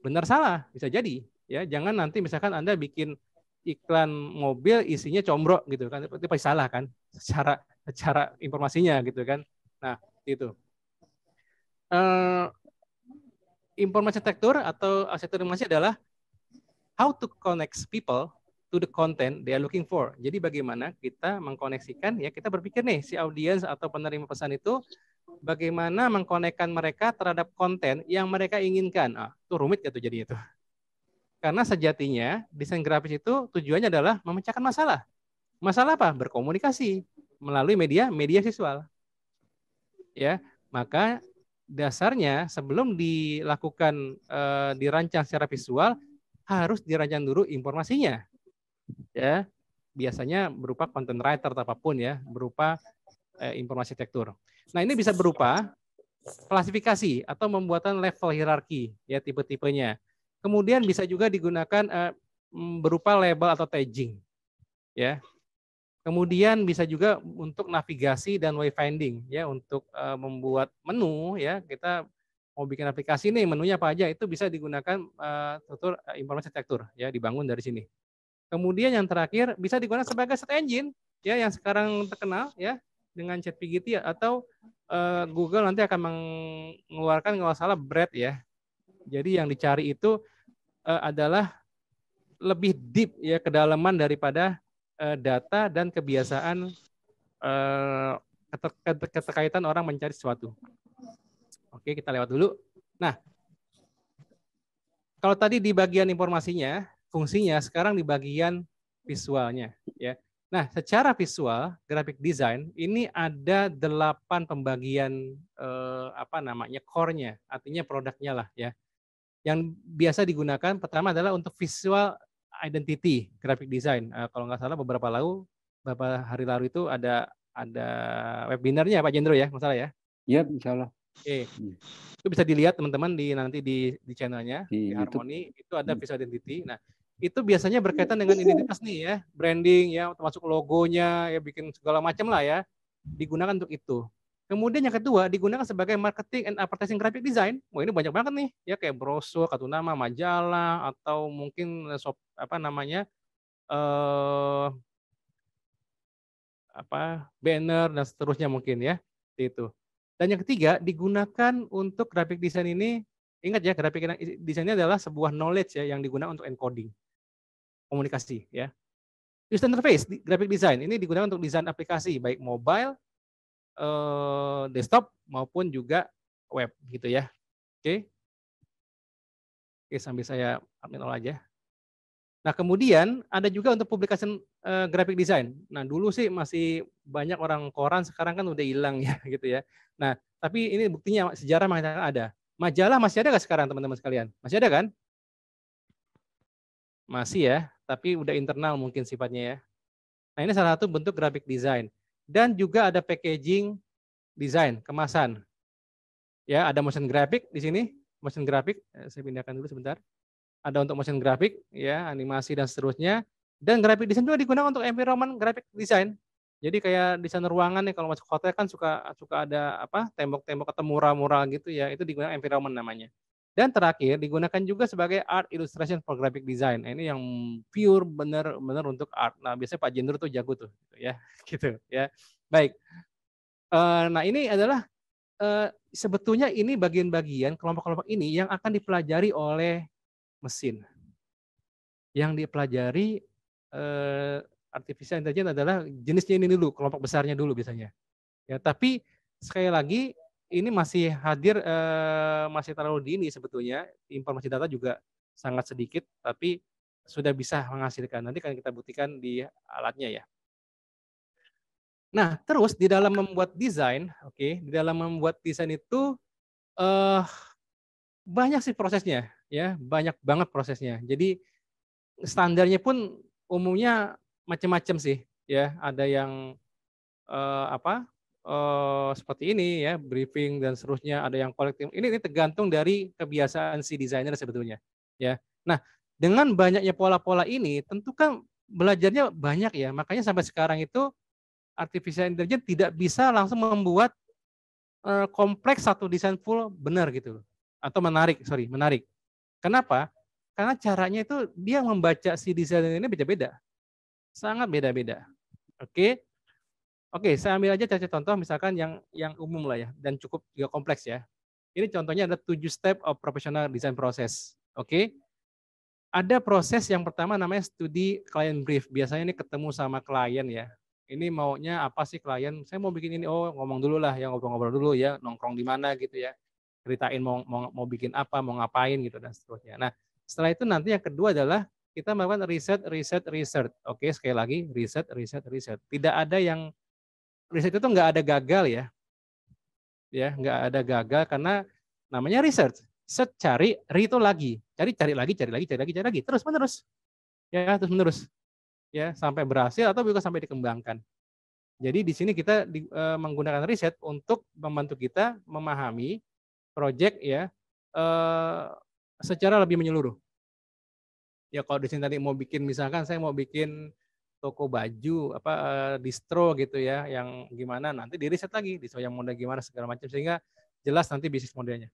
benar salah, bisa jadi. Ya, jangan nanti misalkan Anda bikin iklan mobil isinya combro gitu kan, itu pasti salah kan, secara informasinya gitu kan. Nah, itu. Informasi arsitektur atau arsitektur informasi adalah how to connect people to the content they are looking for. Jadi bagaimana kita mengkoneksikan, ya kita berpikir nih si audiens atau penerima pesan itu bagaimana mengkonekkan mereka terhadap konten yang mereka inginkan. Itu rumit gitu jadi itu. Karena sejatinya desain grafis itu tujuannya adalah memecahkan masalah. Masalah apa? Berkomunikasi melalui media visual. Ya, maka dasarnya sebelum dilakukan dirancang secara visual harus dirancang dulu informasinya. Ya, biasanya berupa content writer atau apapun ya, berupa informasi tekstur. Nah, ini bisa berupa klasifikasi atau pembuatan level hierarki ya, tipe-tipenya. Kemudian bisa juga digunakan berupa label atau tagging. Ya. Kemudian bisa juga untuk navigasi dan wayfinding ya, untuk membuat menu ya, kita mau bikin aplikasi nih, menunya apa aja, itu bisa digunakan struktur informasi tekstur ya, dibangun dari sini. Kemudian yang terakhir bisa digunakan sebagai search engine ya, yang sekarang terkenal ya dengan ChatGPT atau Google nanti akan mengeluarkan kalau salah Brad ya. Jadi yang dicari itu adalah lebih deep ya, kedalaman daripada data dan kebiasaan keterkaitan orang mencari sesuatu. Oke, kita lewat dulu. Nah, kalau tadi di bagian informasinya, fungsinya, sekarang di bagian visualnya ya. Nah, secara visual, graphic design ini ada 8 pembagian core-nya, artinya produknya lah ya. Yang biasa digunakan pertama adalah untuk visual identity graphic design. Kalau nggak salah beberapa hari lalu itu ada webinarnya Pak Jendro ya, nggak salah ya? Iya, insya Allah. Oke. Itu bisa dilihat teman-teman nanti di channelnya di Harmony itu ada visual identity. Nah, itu biasanya berkaitan dengan identitas nih ya, branding ya, termasuk logonya ya, bikin segala macam lah ya, digunakan untuk itu. Kemudian yang kedua digunakan sebagai marketing and advertising graphic design. Wah, ini banyak banget nih ya, kayak brosur, kartu nama, majalah, atau mungkin banner dan seterusnya mungkin ya, itu. Dan yang ketiga digunakan untuk graphic design ini, ingat ya, graphic design ini adalah sebuah knowledge ya yang digunakan untuk encoding komunikasi ya. User interface graphic design ini digunakan untuk desain aplikasi baik mobile, desktop maupun juga web gitu ya. Oke, sambil saya admin all aja. Nah, kemudian ada juga untuk publikasi graphic design. Nah, dulu sih masih banyak orang koran, sekarang kan udah hilang ya gitu ya. Nah, tapi ini buktinya sejarah mengatakan ada. Majalah masih ada nggak sekarang teman-teman sekalian? Masih ada kan? Masih ya, tapi udah internal mungkin sifatnya ya. Nah, ini salah satu bentuk graphic design. Dan juga ada packaging design, kemasan. Ya, ada motion graphic di sini, motion graphic, saya pindahkan dulu sebentar. Ada untuk motion graphic, ya, animasi dan seterusnya. Dan graphic design juga digunakan untuk environment graphic design. Jadi kayak desain ruangan nih, kalau masuk hotel kan suka ada tembok-tembok atau mural-mural gitu ya, itu digunakan environment namanya. Dan terakhir digunakan juga sebagai art illustration for graphic design. Nah, ini yang pure benar-benar untuk art. Nah, biasanya Pak Jendro tuh jago tuh, ya, gitu ya. Baik. Nah, ini adalah sebetulnya ini bagian-bagian kelompok-kelompok ini yang akan dipelajari oleh mesin. Yang dipelajari artificial intelligence adalah jenisnya ini dulu, kelompok besarnya dulu biasanya. Ya, tapi sekali lagi ini masih hadir masih terlalu dini sebetulnya, informasi data juga sangat sedikit, tapi sudah bisa menghasilkan. Nanti kan kita buktikan di alatnya ya. Nah, terus di dalam membuat desain, di dalam membuat desain itu banyak sih prosesnya, ya, banyak banget prosesnya. Jadi standarnya pun umumnya macam-macam sih, ya. Ada yang seperti ini ya, briefing dan seterusnya, ada yang kolektif. Ini tergantung dari kebiasaan si desainer sebetulnya, ya. Nah, dengan banyaknya pola-pola ini, tentu kan belajarnya banyak ya. Makanya sampai sekarang itu artificial intelligence tidak bisa langsung membuat kompleks satu desain full benar gitu, atau menarik. Kenapa? Karena caranya itu dia membaca si desainer ini beda-beda, sangat beda-beda. Oke, saya ambil aja contoh misalkan yang umum lah ya, dan cukup juga kompleks ya. Ini contohnya ada 7 step of professional design process. Oke. Ada proses yang pertama namanya studi client brief. Biasanya ini ketemu sama klien ya. ini maunya apa sih klien? Saya mau bikin ini. Oh, ngomong dulu lah, ya ngobrol-ngobrol dulu ya, nongkrong di mana gitu ya. Ceritain mau bikin apa, mau ngapain gitu dan seterusnya. Nah, setelah itu nanti yang kedua adalah kita melakukan riset. Oke, sekali lagi riset. Tidak ada yang riset itu nggak ada gagal ya. Ya, nggak ada gagal karena namanya research. Cari, itu lagi. Cari lagi. Terus menerus. Ya, terus menerus. Ya, sampai berhasil atau juga sampai dikembangkan. Jadi di sini kita menggunakan riset untuk membantu kita memahami proyek ya secara lebih menyeluruh. Ya kalau di sini tadi mau bikin misalkan saya mau bikin toko baju distro gitu ya yang gimana nanti di riset lagi distro yang model gimana segala macam sehingga jelas nanti bisnis modelnya.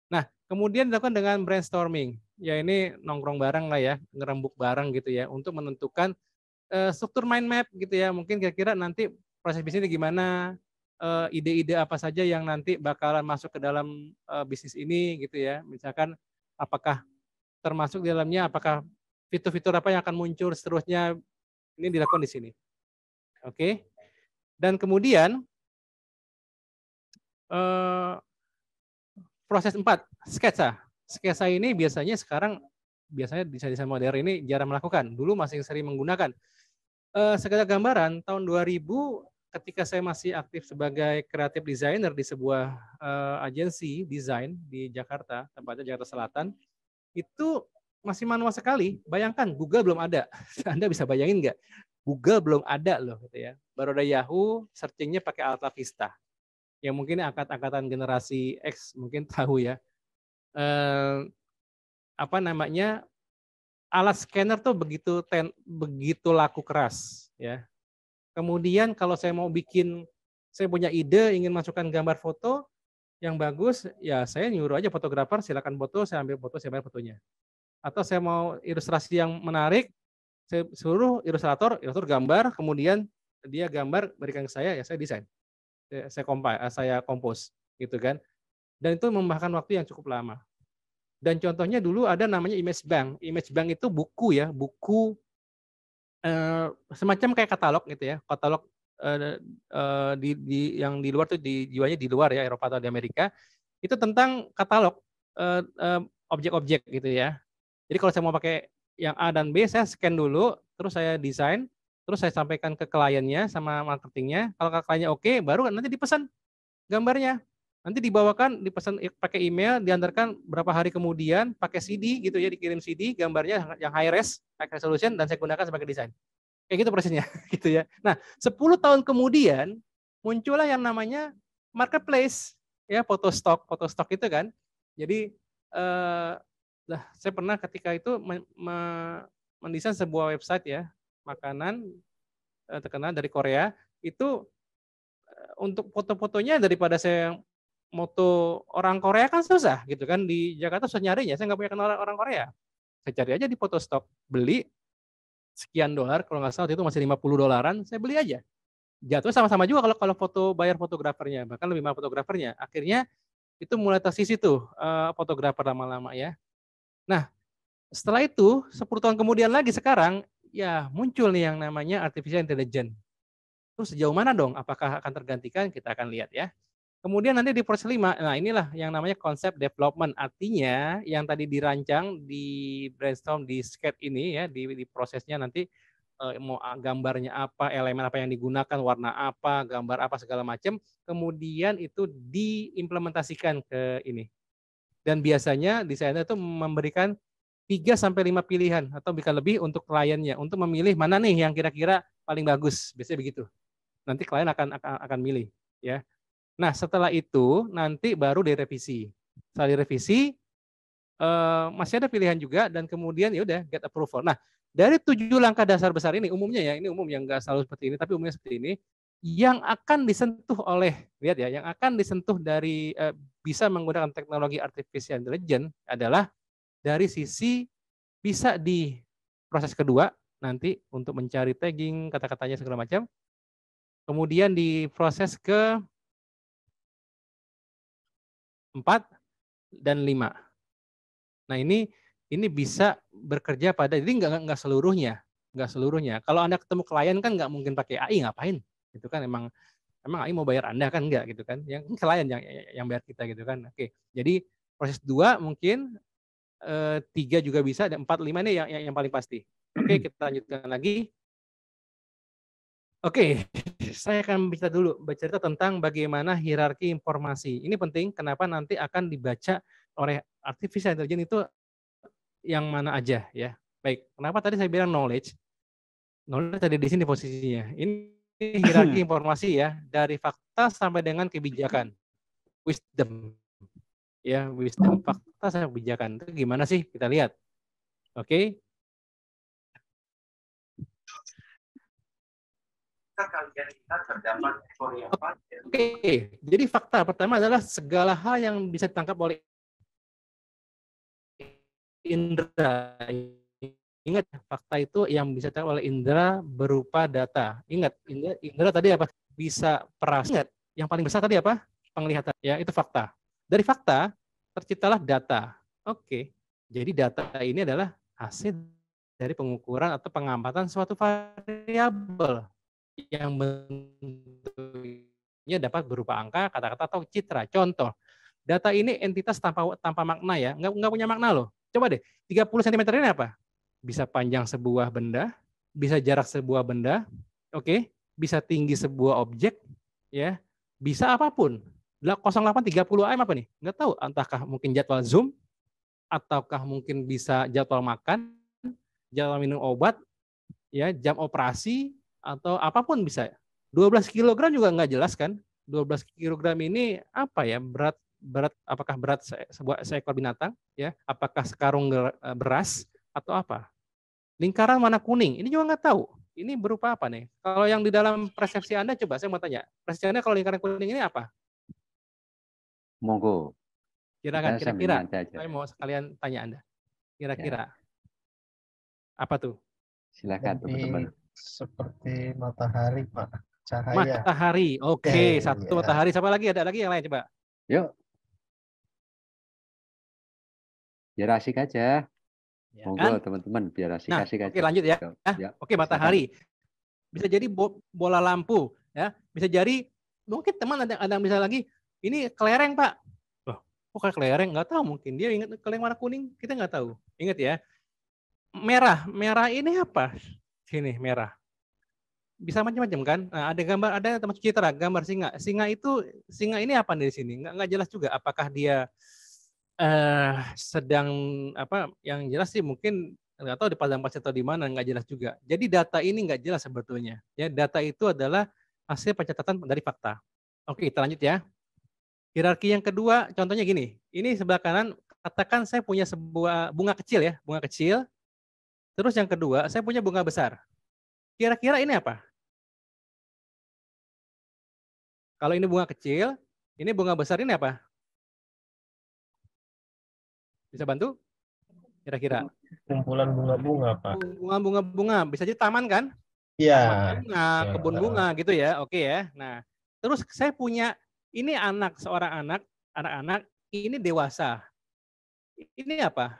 Nah, kemudian dilakukan dengan brainstorming. Ya ini nongkrong bareng lah ya, ngerembuk bareng gitu ya untuk menentukan struktur mind map gitu ya. Mungkin kira-kira nanti proses bisnisnya gimana, ide-ide apa saja yang nanti bakalan masuk ke dalam bisnis ini gitu ya. Misalkan apakah termasuk di dalamnya, apakah fitur-fitur apa yang akan muncul seterusnya, ini dilakukan di sini. Oke. Dan kemudian proses 4, sketsa. Sketsa ini biasanya desain-desain modern ini jarang melakukan. Dulu masih sering menggunakan. Sekedar gambaran, tahun 2000 ketika saya masih aktif sebagai creative designer di sebuah agensi desain di Jakarta, tempatnya Jakarta Selatan, itu masih manual sekali. Bayangkan, Google belum ada. Anda bisa bayangin nggak? Google belum ada loh, gitu ya. Baru ada Yahoo, searchingnya pakai Alta Vista. Yang mungkin angkatan generasi X mungkin tahu ya. Alat scanner tuh begitu laku keras ya. Kemudian kalau saya punya ide ingin masukkan gambar foto yang bagus, ya saya nyuruh aja fotografer silakan foto, saya ambil foto, saya bayar fotonya. Atau saya mau ilustrasi yang menarik, saya suruh ilustrator gambar, kemudian dia gambar berikan ke saya, ya saya desain. Saya kompos gitu kan. Dan itu memakan waktu yang cukup lama. Dan contohnya dulu ada namanya Image Bank. Image Bank itu buku semacam kayak katalog gitu ya. Katalog yang di luar tuh dijualnya di luar ya, Eropa atau di Amerika. Itu tentang katalog objek-objek gitu ya. Jadi kalau saya mau pakai yang A dan B, saya scan dulu, terus saya desain, terus saya sampaikan ke kliennya sama marketingnya. Kalau kliennya oke, baru nanti dipesan gambarnya. Nanti dibawakan, dipesan pakai email, diantarkan berapa hari kemudian, pakai CD gitu ya, dikirim CD, gambarnya yang high res, high resolution, dan saya gunakan sebagai desain. Kayak gitu prosesnya, gitu ya. Nah, 10 tahun kemudian, muncullah yang namanya marketplace, ya, foto stok itu kan. Jadi, saya pernah ketika itu mendesain sebuah website ya, makanan terkenal dari Korea, itu untuk foto-fotonya daripada saya moto orang Korea kan susah gitu kan, di Jakarta susah nyarinya, saya nggak punya kenal orang Korea. Saya cari aja di Photostop, beli sekian dolar, kalau nggak salah itu masih $50, saya beli aja. Jatuh sama-sama juga kalau foto bayar fotografernya, bahkan lebih mahal fotografernya. Akhirnya itu mulai tersisi tuh fotografer lama-lama ya. Nah, setelah itu 10 tahun kemudian lagi sekarang ya muncul nih yang namanya artificial intelligence. Terus sejauh mana dong? Apakah akan tergantikan? Kita akan lihat ya. Kemudian nanti di proses 5, nah inilah yang namanya konsep development. Artinya yang tadi dirancang, di brainstorm, di sketch ini ya, di prosesnya nanti mau gambarnya apa, elemen apa yang digunakan, warna apa, gambar apa, segala macam. Kemudian itu diimplementasikan ke ini. Dan biasanya desainer itu memberikan 3-5 pilihan atau bisa lebih untuk kliennya, untuk memilih mana nih yang kira-kira paling bagus. Biasanya begitu. Nanti klien akan milih ya. Nah, setelah itu nanti baru direvisi. Setelah direvisi masih ada pilihan juga dan kemudian ya udah get approval. Nah, dari 7 langkah dasar besar ini umumnya ya, ini umum yang enggak selalu seperti ini, tapi umumnya seperti ini, yang akan disentuh oleh, lihat ya, yang akan disentuh dari bisa menggunakan teknologi artificial intelligence adalah dari sisi bisa di proses kedua nanti untuk mencari tagging, kata-katanya segala macam. Kemudian di proses ke 4 dan 5. Nah ini bisa bekerja pada, jadi nggak seluruhnya. nggak seluruhnya. Kalau Anda ketemu klien kan nggak mungkin pakai AI, ngapain? Itu kan emang AI mau bayar Anda kan enggak gitu kan. Yang klien yang bayar kita gitu kan. Oke. Jadi proses 2 mungkin 3 juga bisa, dan 4, 5 ini yang paling pasti. Oke, kita lanjutkan lagi. Oke, saya akan bercerita tentang bagaimana hierarki informasi. Ini penting, kenapa nanti akan dibaca oleh artificial intelligence itu yang mana aja ya. Baik, kenapa tadi saya bilang knowledge? Knowledge tadi di sini posisinya. Ini hierarki informasi ya, dari fakta sampai dengan kebijakan. Wisdom. Ya, wisdom, fakta sampai kebijakan. Itu gimana sih? Kita lihat. Oke. Oke, jadi fakta pertama adalah segala hal yang bisa ditangkap oleh indera. Ingat, fakta itu yang bisa ditangkap oleh indera berupa data. Ingat, indera tadi apa? Bisa perasa. Ingat, yang paling besar tadi apa? Penglihatan. Ya, itu fakta. Dari fakta terciptalah data. Oke, jadi data ini adalah hasil dari pengukuran atau pengamatan suatu variabel yang bentuknya dapat berupa angka, kata-kata, atau citra. Contoh, data ini entitas tanpa makna ya, nggak punya makna loh. Coba deh, 30 cm ini apa? Bisa panjang sebuah benda, bisa jarak sebuah benda, oke, bisa tinggi sebuah objek, ya, bisa apapun. 0830 AM apa nih? Nggak tahu, entahkah mungkin jadwal Zoom, ataukah mungkin bisa jadwal makan, jadwal minum obat, ya, jam operasi, atau apapun bisa. 12 kg juga nggak jelas kan? 12 kg ini apa ya? Apakah berat seekor binatang ya? Apakah sekarung beras atau apa? Lingkaran warna kuning, ini juga nggak tahu. Ini berupa apa nih? Kalau yang di dalam persepsi Anda, coba saya mau tanya. Persepsi Anda kalau lingkaran kuning ini apa? Monggo. Kira-kira. Saya mau sekalian tanya Anda. Kira-kira. Ya. Apa tuh? Silakan teman-teman. Seperti matahari, Pak. Cahaya. Matahari. Oke, satu ya. Matahari. Siapa lagi? Ada lagi yang lain coba? Yuk. Biar asik aja. Ya, monggo kan? Teman-teman, biar asik-asik aja. Oke, lanjut ya. Oke, matahari. Bisa jadi bola lampu, ya. Bisa jadi mungkin teman ada yang bisa lagi. Ini kelereng, Pak. Loh, kok kayak kelereng? Nggak tahu, mungkin dia ingat kelereng warna kuning. Kita nggak tahu. Ingat ya. Merah ini apa? Sini merah. Bisa macam-macam kan? Nah, ada gambar, ada termasuk citra, gambar singa. Singa ini apa di sini? Nggak jelas juga. Apakah dia sedang apa? Yang jelas sih mungkin nggak tahu di padang pasir atau di mana, nggak jelas juga. Jadi data ini nggak jelas sebetulnya. Ya, data itu adalah hasil pencatatan dari fakta. Oke, kita lanjut ya. Hierarki yang kedua, contohnya gini. Ini sebelah kanan, katakan saya punya sebuah bunga kecil ya, bunga kecil. Terus yang kedua, saya punya bunga besar. Kira-kira ini apa? Kalau ini bunga kecil, ini bunga besar, ini apa? Bisa bantu? Kira-kira. Kumpulan bunga-bunga, Pak. Bunga-bunga. Bisa jadi taman kan? Iya. Bunga, kebun bunga gitu ya. Oke ya. Nah, terus saya punya, ini seorang anak-anak, ini dewasa. Ini apa?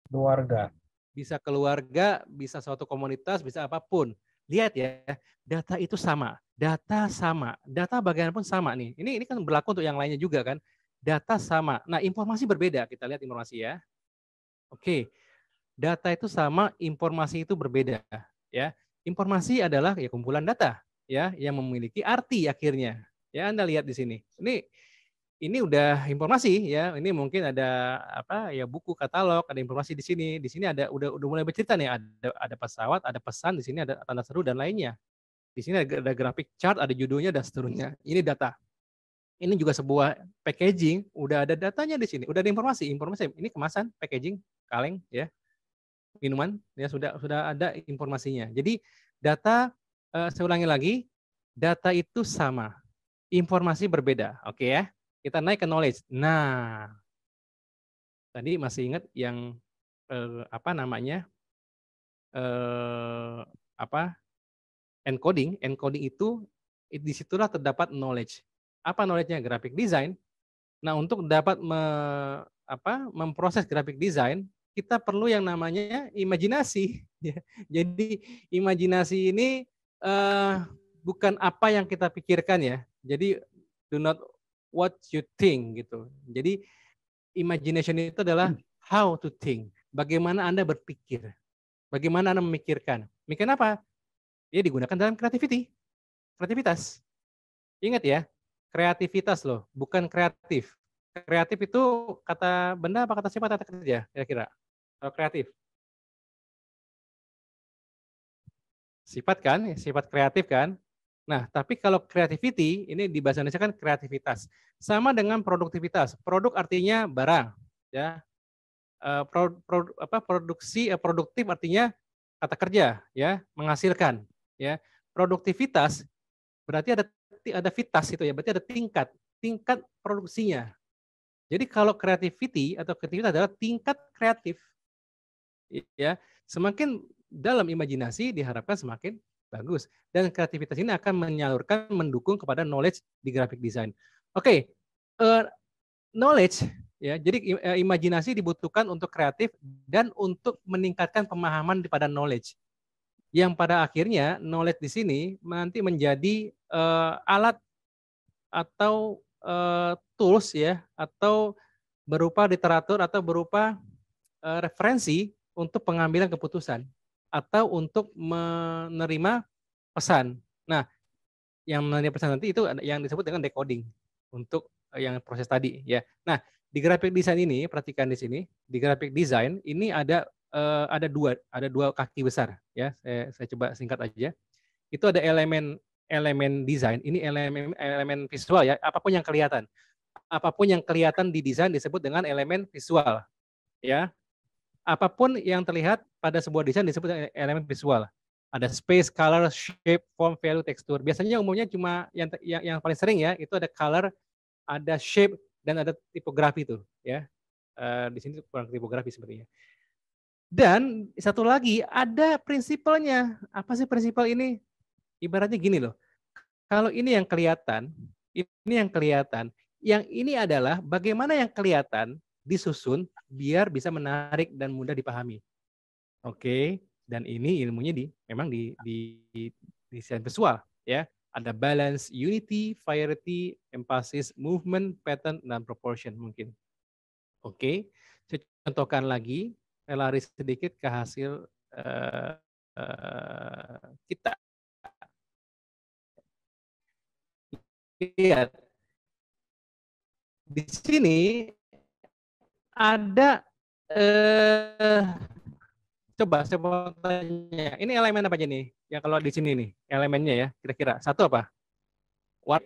Keluarga. Bisa keluarga, bisa suatu komunitas, bisa apapun. Lihat ya, data itu sama. Data bagaimanapun sama nih. Ini kan berlaku untuk yang lainnya juga kan. Data sama. Nah, informasi berbeda. Kita lihat informasi ya. Oke. Data itu sama, informasi itu berbeda ya. Informasi adalah ya kumpulan data ya yang memiliki arti akhirnya. Ya, Anda lihat di sini. Ini udah informasi ya. Ini mungkin ada apa ya, buku katalog, ada informasi di sini. Di sini ada udah mulai bercerita nih, ada pesawat, ada pesan, di sini ada tanda seru dan lainnya. Di sini ada grafik chart, ada judulnya dan seterusnya. Ini data. Ini juga sebuah packaging, udah ada datanya di sini, udah ada informasi. Ini kemasan, packaging, kaleng ya. Minuman ya sudah ada informasinya. Jadi data, saya ulangi lagi, data itu sama. Informasi berbeda. Oke ya. Kita naik ke knowledge. Nah, tadi masih ingat yang apa namanya? Encoding. Encoding itu disitulah terdapat knowledge. Apa knowledge-nya? Graphic design. Nah, untuk dapat memproses graphic design, kita perlu yang namanya imajinasi. Ya. Jadi imajinasi ini bukan apa yang kita pikirkan ya. Jadi do not what you think gitu. Jadi imagination itu adalah how to think. Bagaimana Anda berpikir. Bagaimana Anda memikirkan. Mikir apa? Dia digunakan dalam kreativitas. Ingat ya, kreativitas loh, bukan kreatif. Kreatif itu kata benda apa kata sifat atau kata kerja kira-kira? Kalau kreatif. Sifat kan, sifat kreatif kan. Nah, tapi kalau creativity ini di bahasa Indonesia kan kreativitas. Sama dengan produktivitas. Produk artinya barang, ya. Produksi produktif artinya kata kerja, ya, menghasilkan, ya. Produktivitas berarti ada vitas itu ya, berarti ada tingkat produksinya. Jadi kalau creativity atau kreativitas adalah tingkat kreatif. Ya, semakin dalam imajinasi diharapkan semakin bagus dan kreativitas ini akan menyalurkan mendukung kepada knowledge di graphic design. Oke, knowledge ya. Jadi imajinasi dibutuhkan untuk kreatif dan untuk meningkatkan pemahaman pada knowledge. Yang pada akhirnya knowledge di sini nanti menjadi alat atau tools ya, atau berupa literatur atau berupa referensi untuk pengambilan keputusan atau untuk menerima pesan. Nah, yang menerima pesan nanti itu yang disebut dengan decoding untuk yang proses tadi ya. Nah, di graphic design ini perhatikan di sini, di graphic design ini ada dua kaki besar ya. Saya coba singkat aja. Itu ada elemen desain, ini elemen visual ya, apapun yang kelihatan. Apapun yang kelihatan di desain disebut dengan elemen visual. Ya. Apapun yang terlihat pada sebuah desain disebut dengan elemen visual. Ada space, color, shape, form, value, texture. Biasanya umumnya cuma yang paling sering ya, itu ada color, ada shape, dan ada tipografi itu ya. Di sini kurang tipografi sepertinya. Dan satu lagi ada prinsipalnya. Apa sih prinsipal ini? Ibaratnya gini loh, kalau ini yang kelihatan, yang ini adalah bagaimana yang kelihatan disusun biar bisa menarik dan mudah dipahami. Oke, dan ini ilmunya memang di desain visual ya. Ada balance, unity, variety, emphasis, movement, pattern, dan proportion mungkin. Oke, saya contohkan lagi, saya lari sedikit ke hasil kita. Lihat di sini ada coba saya mau tanya, ini elemen apa aja nih? Yang kalau di sini nih elemennya ya, kira-kira satu apa? What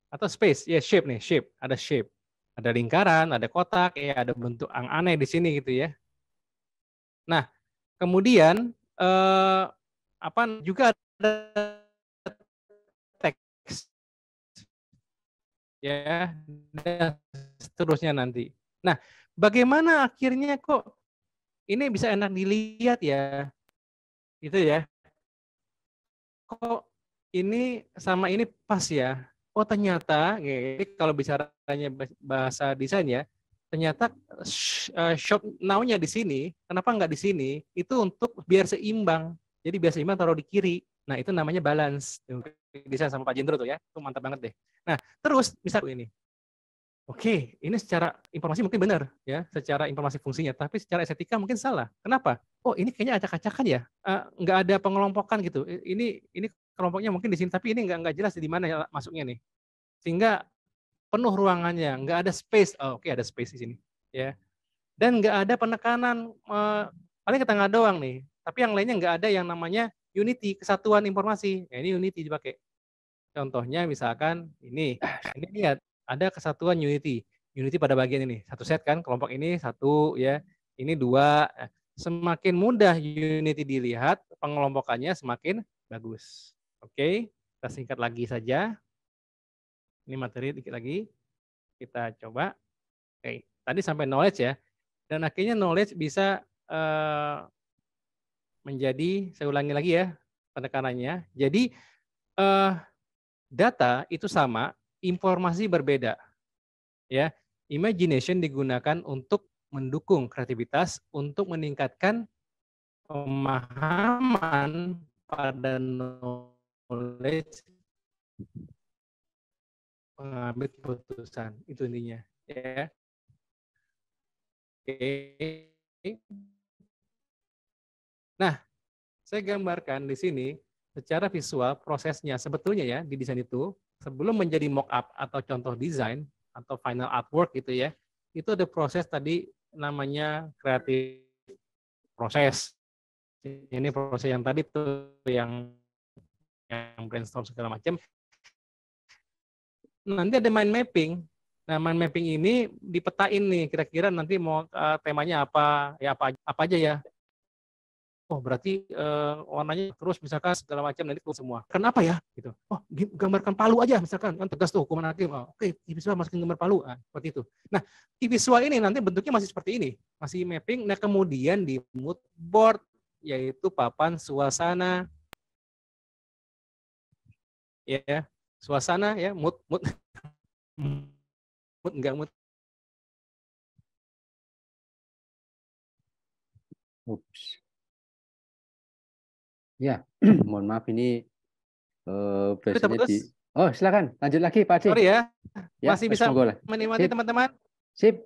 atau space? Ya shape nih, shape. Ada shape, ada lingkaran, ada kotak, ya ada bentuk yang aneh di sini gitu ya. Nah, kemudian apa juga ada teks ya, dan seterusnya nanti. Nah, bagaimana akhirnya kok ini bisa enak dilihat ya, gitu ya. Kok ini sama ini pas ya? Oh ternyata, jadi kalau bicaranya bahasa desain ya, ternyata shop now-nya di sini, kenapa nggak di sini? Itu untuk biar seimbang. Jadi biar seimbang taruh di kiri. Nah itu namanya balance. Desain sama Pak Jendro tuh ya, itu mantap banget deh. Nah terus misal ini. Oke, ini secara informasi mungkin benar ya, secara informasi fungsinya, tapi secara estetika mungkin salah. Kenapa? Oh, ini kayaknya acak-acakan ya, nggak ada pengelompokan gitu. Ini kelompoknya mungkin di sini, tapi ini nggak jelas di mana ya masuknya nih. Sehingga penuh ruangannya, nggak ada space. Oh, oke, ada space di sini, ya. Dan nggak ada penekanan, paling ke tengah doang nih. Tapi yang lainnya nggak ada yang namanya unity, kesatuan informasi. Ya, ini unity dipakai. Contohnya misalkan ini lihat. Ada kesatuan unity pada bagian ini, satu set kan, kelompok ini satu ya, ini dua. Semakin mudah unity dilihat, pengelompokannya semakin bagus. Oke, kita singkat lagi saja. Ini materi dikit lagi, kita coba. Oke, tadi sampai knowledge ya, dan akhirnya knowledge bisa menjadi, saya ulangi lagi ya penekanannya. Jadi data itu sama, informasi berbeda. Ya, imagination digunakan untuk mendukung kreativitas untuk meningkatkan pemahaman pada knowledge pengambil keputusan. Itu intinya. Ya. Oke. Nah, saya gambarkan di sini secara visual prosesnya sebetulnya ya di desain itu sebelum menjadi mock-up atau contoh desain atau final artwork gitu ya, itu ada proses tadi namanya kreatif proses. Ini proses yang tadi tuh yang brainstorm segala macam. Nanti ada mind mapping. Nah, mind mapping ini dipetain nih kira-kira nanti mau temanya apa, ya apa aja ya. Oh, berarti warnanya terus misalkan segala macam nanti semua. Kenapa ya? Gitu. Oh, gambarkan palu aja misalkan kan tegas tuh hukuman hakim. Oh, oke, visual masukin gambar palu. Nah, seperti itu. Nah, visual ini nanti bentuknya masih seperti ini, masih mapping. Nah, kemudian di mood board yaitu papan suasana. Ya, suasana ya, mood enggak mood. Ups. Ya, mohon maaf ini biasanya di. Oh, silakan lanjut lagi Pak Adi. Sorry ya, Ya, masih bisa menikmati teman-teman. Sip.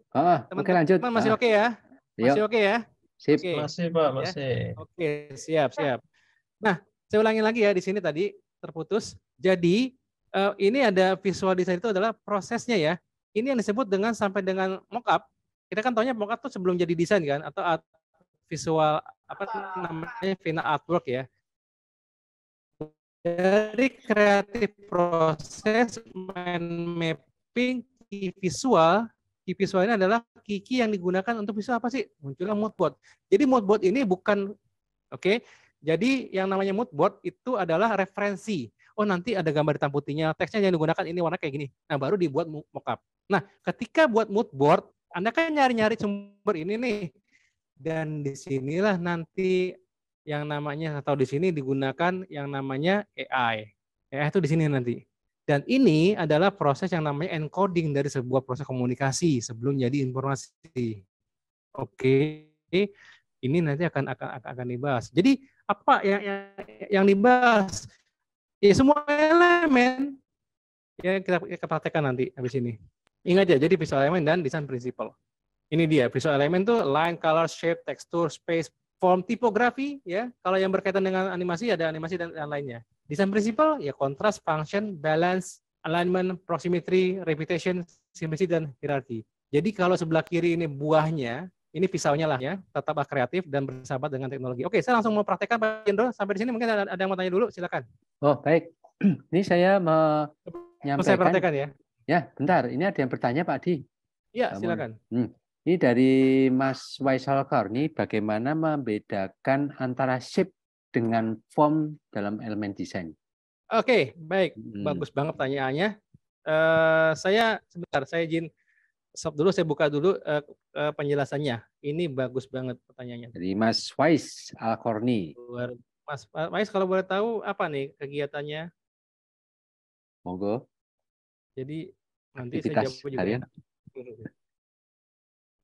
Oke, lanjut. Teman-teman masih oke ya? Masih oke ya? Sip. Oke. Masih Pak, Ya. masih. Oke, siap. Nah, saya ulangi lagi ya di sini tadi terputus. Jadi ini ada visual design itu adalah prosesnya ya. Ini yang disebut dengan sampai dengan mockup. Kita kan tahunya mockup tuh sebelum jadi desain kan atau visual apa namanya final artwork ya. Dari kreatif proses mind mapping key visual ini adalah key yang digunakan untuk visual apa sih? Munculnya mood board. Jadi mood board ini bukan oke. Jadi yang namanya mood board itu adalah referensi. Oh, nanti ada gambar hitam putihnya, teksnya yang digunakan ini warna kayak gini. Nah, baru dibuat mockup. Nah, ketika buat mood board, Anda kan nyari-nyari sumber ini nih. Dan disinilah nanti yang namanya atau di sini digunakan yang namanya AI. AI itu di sini nanti. Dan ini adalah proses yang namanya encoding dari sebuah proses komunikasi sebelum jadi informasi. Oke, ini nanti akan dibahas. Jadi apa yang dibahas? Ya semua elemen yang kita praktekkan nanti habis ini. Ingat ya, jadi visual elemen dan design principle. Ini dia visual elemen tuh line, color, shape, texture, space, form, tipografi ya. Kalau yang berkaitan dengan animasi ada animasi dan lainnya. Design principle ya kontras, function, balance, alignment, proximity, repetition, simplicity dan hierarchy. Jadi kalau sebelah kiri ini buahnya, ini pisaunya lah ya, tetaplah kreatif dan bersahabat dengan teknologi. Oke, saya langsung mau praktekkan Pak Jendro. Sampai di sini mungkin ada yang mau tanya dulu, silakan. Oh, baik. Ini saya menyampaikan. Saya praktekkan ya. Ya, bentar. Ini ada yang bertanya Pak Adi. Iya, silakan. Ini dari Mas Waisal Karni, bagaimana membedakan antara shape dengan form dalam elemen desain? Oke, baik. Bagus banget pertanyaannya. Saya izin stop dulu, saya buka dulu penjelasannya. Ini bagus banget pertanyaannya. Dari Mas Wais Al-Korni. Mas Wais, kalau boleh tahu apa nih kegiatannya? Monggo. Jadi nanti aktivitas saya jawab juga. harian.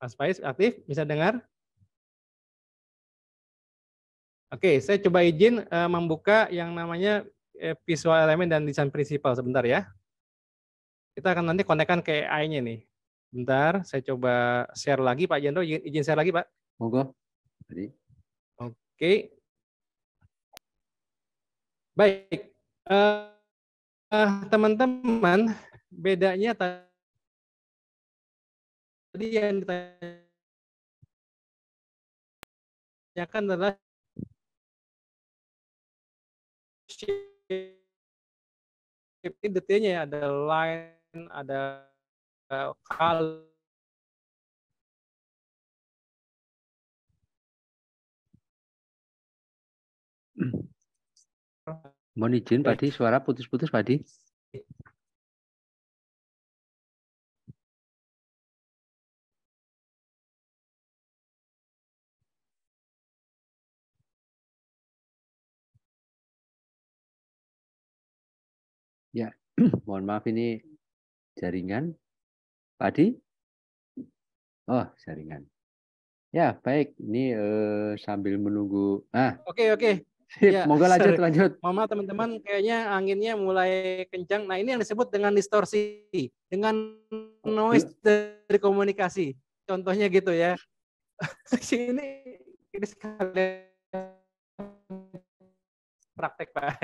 Mas Wais aktif, bisa dengar? Oke, saya coba izin membuka yang namanya visual elemen dan design principle sebentar ya. Kita akan nanti konekkan ke AI-nya nih. Bentar, saya coba share lagi Pak Jendro, izin share lagi Pak. Monggo. Jadi. Oke. Baik. Teman-teman, bedanya tadi yang ditanyakan adalah ini detailnya ya, ada line, ada color. Mohon izin Pak Di, suara putus-putus Pak Di. Ya, mohon maaf ini jaringan. Pak Di? Oh, jaringan. Ya, baik. Ini sambil menunggu. Ah, Oke, sip. ya, Monggo lanjut, sorry. lanjut. Mohon maaf teman-teman, kayaknya anginnya mulai kencang. Nah, ini yang disebut dengan distorsi, dengan noise dari komunikasi. Contohnya gitu ya. Ini sekalian praktek, Pak.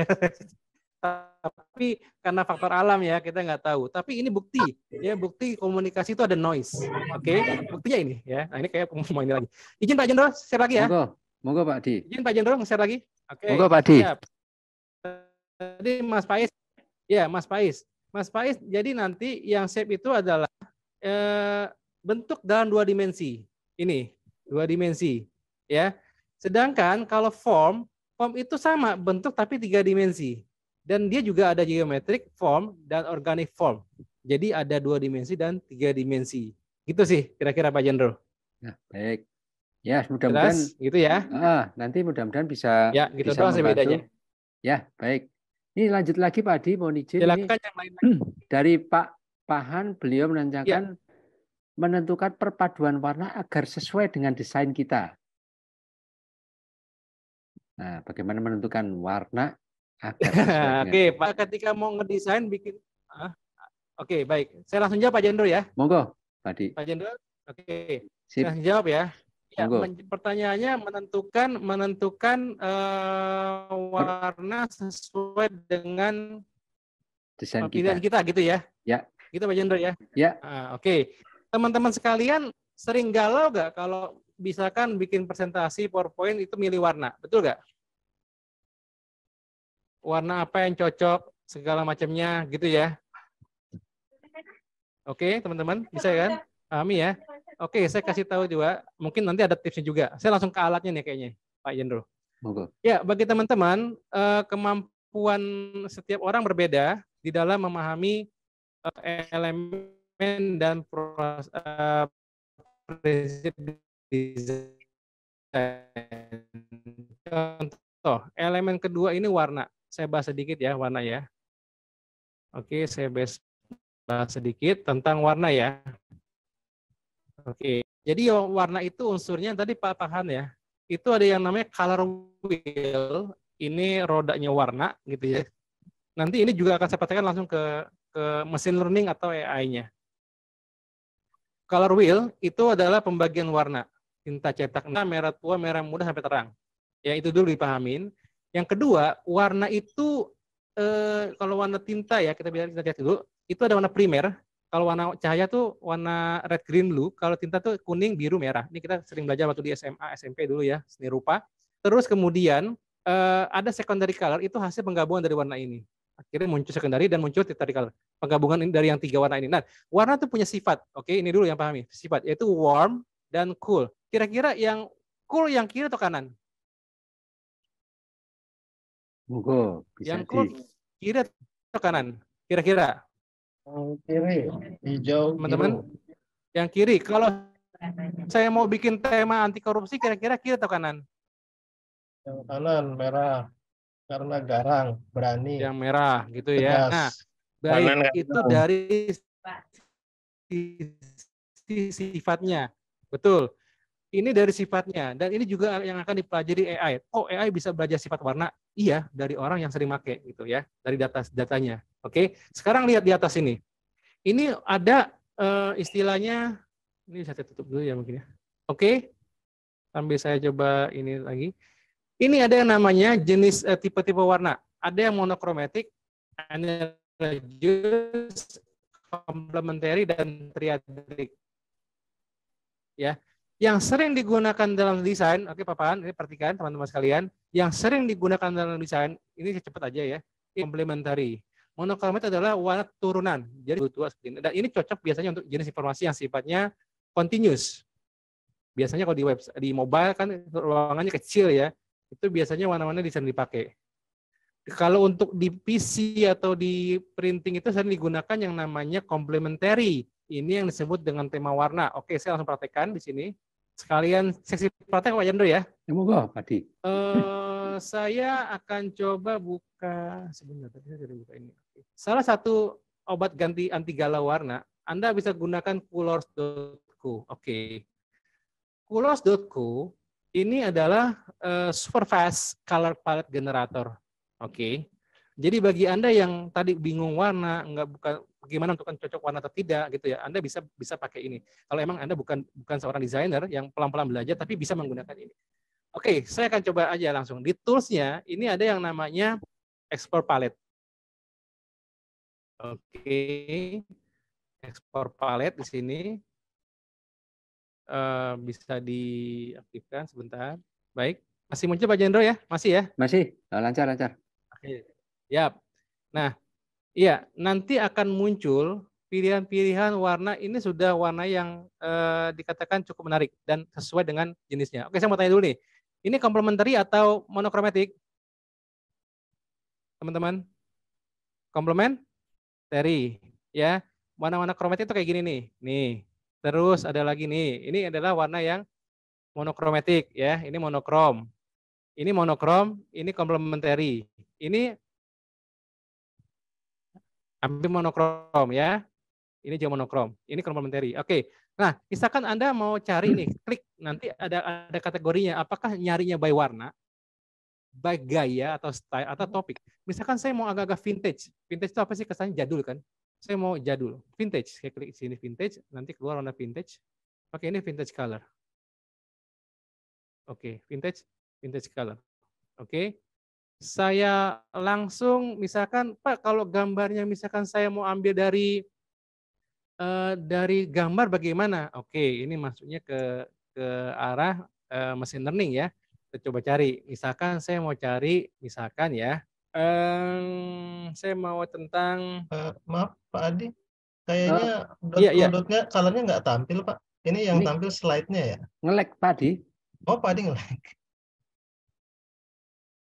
Tapi karena faktor alam ya, kita nggak tahu. Tapi ini bukti, ya bukti komunikasi itu ada noise. Oke, buktinya ini ya. Nah, ini kayak mau ini lagi. Izin Pak Jendro, share lagi ya. Monggo, monggo Pak Di. Izin Pak Jendro, share lagi. Oke, Monggo Pak Di. siap. Tadi Mas Pais, ya Mas Pais. Mas Pais, jadi nanti yang shape itu adalah bentuk dalam 2 dimensi. Ini 2 dimensi, ya. Sedangkan kalau form itu sama bentuk tapi 3 dimensi. Dan dia juga ada geometric form dan organic form. Jadi ada 2 dimensi dan 3 dimensi. Gitu sih kira-kira Pak Jendro. Nah, baik. Ya, mudah-mudahan gitu ya. nanti mudah-mudahan bisa Ya, gitu bisa doang sih membantu. bedanya. Ya, baik. Ini lanjut lagi Pak Adi, mohon izin ini Silakan yang lain. dari Pak Pahan, beliau menanyakan menentukan perpaduan warna agar sesuai dengan desain kita. Nah, bagaimana menentukan warna agar sesuai dengan Oke, Pak, ketika mau ngedesain bikin Oke, baik. Saya langsung jawab Pak Jendro ya. Monggo, Pak Adi. Pak Jendro. Oke. Sip. Saya langsung jawab ya. Ya, Monggo. pertanyaannya menentukan warna sesuai dengan Desain pilihan kita. kita gitu ya. Ya. Gitu Pak Jendro ya. Ya. Oke. Teman-teman sekalian sering galau nggak kalau misalkan bikin presentasi PowerPoint itu milih warna, betul nggak? Warna apa yang cocok, segala macamnya gitu ya. Oke, teman-teman, bisa kan? Pahami ya? Oke, saya kasih tahu juga, mungkin nanti ada tipsnya juga. Saya langsung ke alatnya nih kayaknya, Pak Jendro. Monggo. Ya, bagi teman-teman, kemampuan setiap orang berbeda di dalam memahami elemen dan prinsip desain. Contoh, elemen kedua ini warna. Saya bahas sedikit ya, warna ya. Oke, saya bahas sedikit tentang warna ya. Oke, jadi warna itu unsurnya tadi Pak Pahan ya. Itu ada yang namanya color wheel. Ini rodanya warna gitu ya. Nanti ini juga akan saya praktekkan langsung ke machine learning atau AI-nya. Color wheel itu adalah pembagian warna. Tinta cetak merah tua, merah muda sampai terang. Ya, itu dulu dipahamin. Yang kedua, warna itu kalau warna tinta ya, kita lihat dulu, itu ada warna primer. Kalau warna cahaya tuh warna red, green, blue. Kalau tinta tuh kuning, biru, merah. Ini kita sering belajar waktu di SMA, SMP dulu ya, seni rupa. Terus kemudian ada secondary color, itu hasil penggabungan dari warna ini. Akhirnya muncul secondary dan muncul tertiary color. Penggabungan ini dari yang 3 warna ini. Nah, warna tuh punya sifat. Oke, ini dulu yang pahami. Sifat, yaitu warm dan cool. Kira-kira yang cool yang kiri atau kanan? Monggo, bisa yang cool kiri atau kanan? Kira-kira? Kiri, hijau, teman-teman. Yang kiri. Kalau saya mau bikin tema anti korupsi, kira-kira kiri atau kanan? Yang kanan, merah. Karena garang, berani. Yang merah, gitu ya. Nah, baik, itu dari sifatnya. Betul. Ini dari sifatnya. Dan ini juga yang akan dipelajari AI. Oh, AI bisa belajar sifat warna? Iya, dari orang yang sering pakai gitu ya. Dari datanya. Oke. Sekarang lihat di atas ini. Ini ada istilahnya, ini saya tutup dulu ya mungkin ya. Oke. Sambil saya coba ini lagi. Ini ada yang namanya jenis tipe-tipe warna. Ada yang monokromatik, analogous, complementary, dan triadic. Ya, yang sering digunakan dalam desain, oke Papan, ini perhatikan teman-teman sekalian, yang sering digunakan dalam desain, ini cepat aja ya, complementary. Monokromatik adalah warna turunan, jadi tua seperti ini. Dan ini cocok biasanya untuk jenis informasi yang sifatnya continuous. Biasanya kalau di mobile kan ruangannya kecil ya, itu biasanya warna-warna desain dipakai. Kalau untuk di PC atau di printing itu sering digunakan yang namanya complementary. Ini yang disebut dengan tema warna. Oke, saya langsung praktekkan di sini. Sekalian seksi praktek Pak Jendro ya. Monggo, Pak Di. Saya akan coba buka sebentar. Tadi saya sudah buka ini. Salah satu obat ganti anti galau warna, Anda bisa gunakan colors.co. Oke. Colors.co ini adalah super fast color palette generator. Oke. Jadi bagi Anda yang tadi bingung warna, bukan bagaimana untuk cocok warna atau tidak gitu ya, Anda bisa pakai ini. Kalau emang Anda bukan seorang desainer yang pelan-pelan belajar tapi bisa menggunakan ini. Oke, saya akan coba aja langsung. Di tools-nya ini ada yang namanya export palette. Oke. Export palette di sini. Bisa diaktifkan sebentar. Baik. Masih muncul Pak Jendro ya? Masih ya? Masih, lancar. Oke. Yap. Nah, iya, nanti akan muncul pilihan-pilihan warna. Ini sudah warna yang dikatakan cukup menarik dan sesuai dengan jenisnya. Oke, saya mau tanya dulu nih. Ini complementary atau monokromatik? Teman-teman? Complementary, ya. Warna-warna kromatik itu kayak gini nih. Nih. Terus ada lagi nih. Ini adalah warna yang monokromatik ya. Ini monokrom. Ini monokrom, ini complementary. Ini hampir monokrom ya. Ini juga monokrom. Ini complementary. Oke. Nah, misalkan Anda mau cari nih, klik nanti ada kategorinya. Apakah nyarinya by warna, by gaya atau style atau topik. Misalkan saya mau agak-agak vintage. Vintage itu apa sih? Kesannya jadul kan? Saya mau jadul. Vintage. Saya klik sini vintage, nanti keluar warna vintage. Oke, ini vintage color. Oke, vintage color. Oke. Saya langsung misalkan Pak, kalau gambarnya misalkan saya mau ambil dari gambar bagaimana? Oke, ini masuknya ke arah machine learning ya. Kita coba cari. Misalkan saya mau cari, misalkan ya, saya mau tentang. Maaf Pak Adi, kayaknya iya. dotnya colornya nggak tampil Pak. Ini yang tampil slide-nya ya? Nge-lag Pak Adi. Oh Pak Adi nge-lag.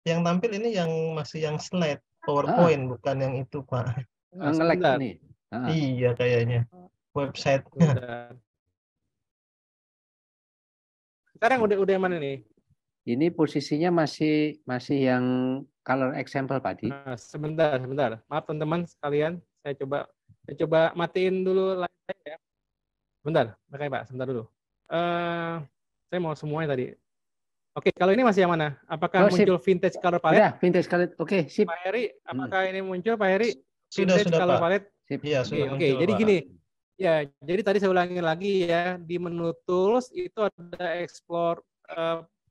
Yang tampil ini yang masih yang slide PowerPoint, bukan yang itu Pak. Nge-lag nih. Iya kayaknya website-nya. Sekarang udah yang mana nih? Ini posisinya masih yang color example Pak Adi. Nah, sebentar. Maaf teman-teman sekalian, saya coba matiin dulu layar ya. Bentar, makanya Pak, sebentar dulu. Saya mau semuanya tadi. Oke, kalau ini masih yang mana? Apakah muncul vintage color palette? Udah, vintage color. Oke, sip. Pak Heri, apakah ini muncul Pak Heri? Sudah color Pak. palette? Iya, sudah muncul. Oke, jadi gini. Ya, jadi tadi saya ulangi lagi ya, di menu tools itu ada explore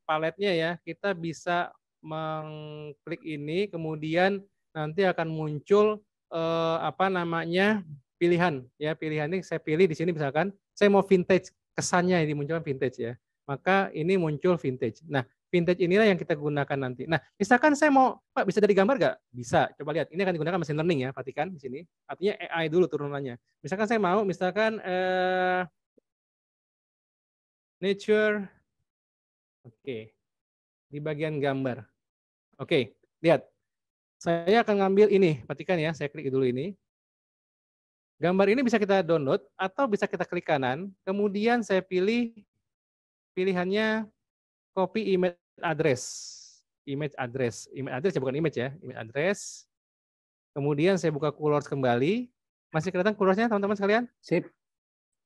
paletnya ya. Kita bisa mengklik ini, kemudian nanti akan muncul pilihan ya. Pilihan ini saya pilih di sini misalkan saya mau vintage, kesannya ini dimunculkan vintage ya. Maka ini muncul vintage. Nah, vintage inilah yang kita gunakan nanti. Nah, misalkan saya mau, Pak, bisa dari gambar nggak? Bisa. Coba lihat. Ini akan digunakan machine learning ya, perhatikan di sini. Artinya AI dulu turunannya. Misalkan saya mau, nature. Oke. Di bagian gambar. Oke, lihat. Saya akan ngambil ini. Perhatikan ya, saya klik dulu ini. Gambar ini bisa kita download atau bisa kita klik kanan. Kemudian saya pilih pilihannya copy image address. Image address ya, bukan image ya. Image address. Kemudian saya buka Colors kembali. Masih kelihatan Colorsnya teman-teman sekalian? Sip.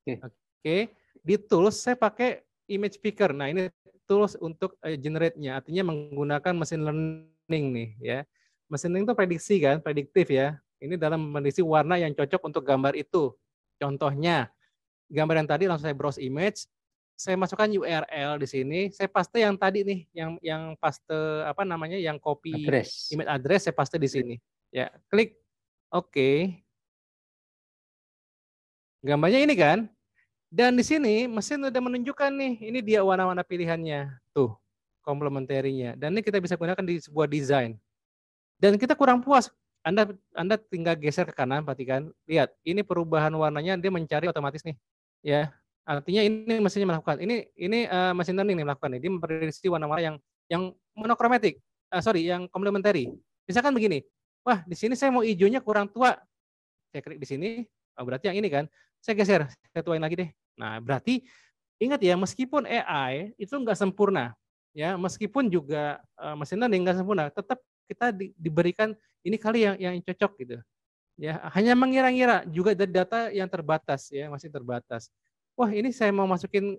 Oke. Di tools saya pakai image picker. Nah, ini tools untuk generate-nya. Artinya menggunakan machine learning nih ya. Machine learning itu prediksi kan, prediktif ya. Ini dalam memprediksi warna yang cocok untuk gambar itu. Contohnya, gambar yang tadi langsung saya browse image, saya masukkan URL di sini, saya paste yang tadi nih, yang paste yang copy image address, saya paste di sini. Ya, klik oke. Gambarnya ini kan. Dan di sini mesin udah menunjukkan nih, ini dia warna-warna pilihannya. Tuh, komplementarinya. Dan ini kita bisa gunakan di sebuah desain. Dan kita kurang puas. Anda tinggal geser ke kanan, perhatikan. Lihat, ini perubahan warnanya dia mencari otomatis nih. Ya, artinya ini mesinnya melakukan. Ini mesin learning nih melakukan nih. Dia memprediksi warna-warna yang monokromatik. Yang complementary. Misalkan begini. Wah, di sini saya mau hijaunya kurang tua. Saya klik di sini. Oh, berarti yang ini kan. Saya geser, saya tuain lagi deh. Nah, berarti ingat ya, meskipun AI itu nggak sempurna, ya, meskipun juga mesin learning nggak sempurna, tetap kita diberikan ini kali yang cocok gitu. Ya, hanya mengira-ngira juga dari data yang terbatas ya, masih terbatas. wah ini saya mau masukin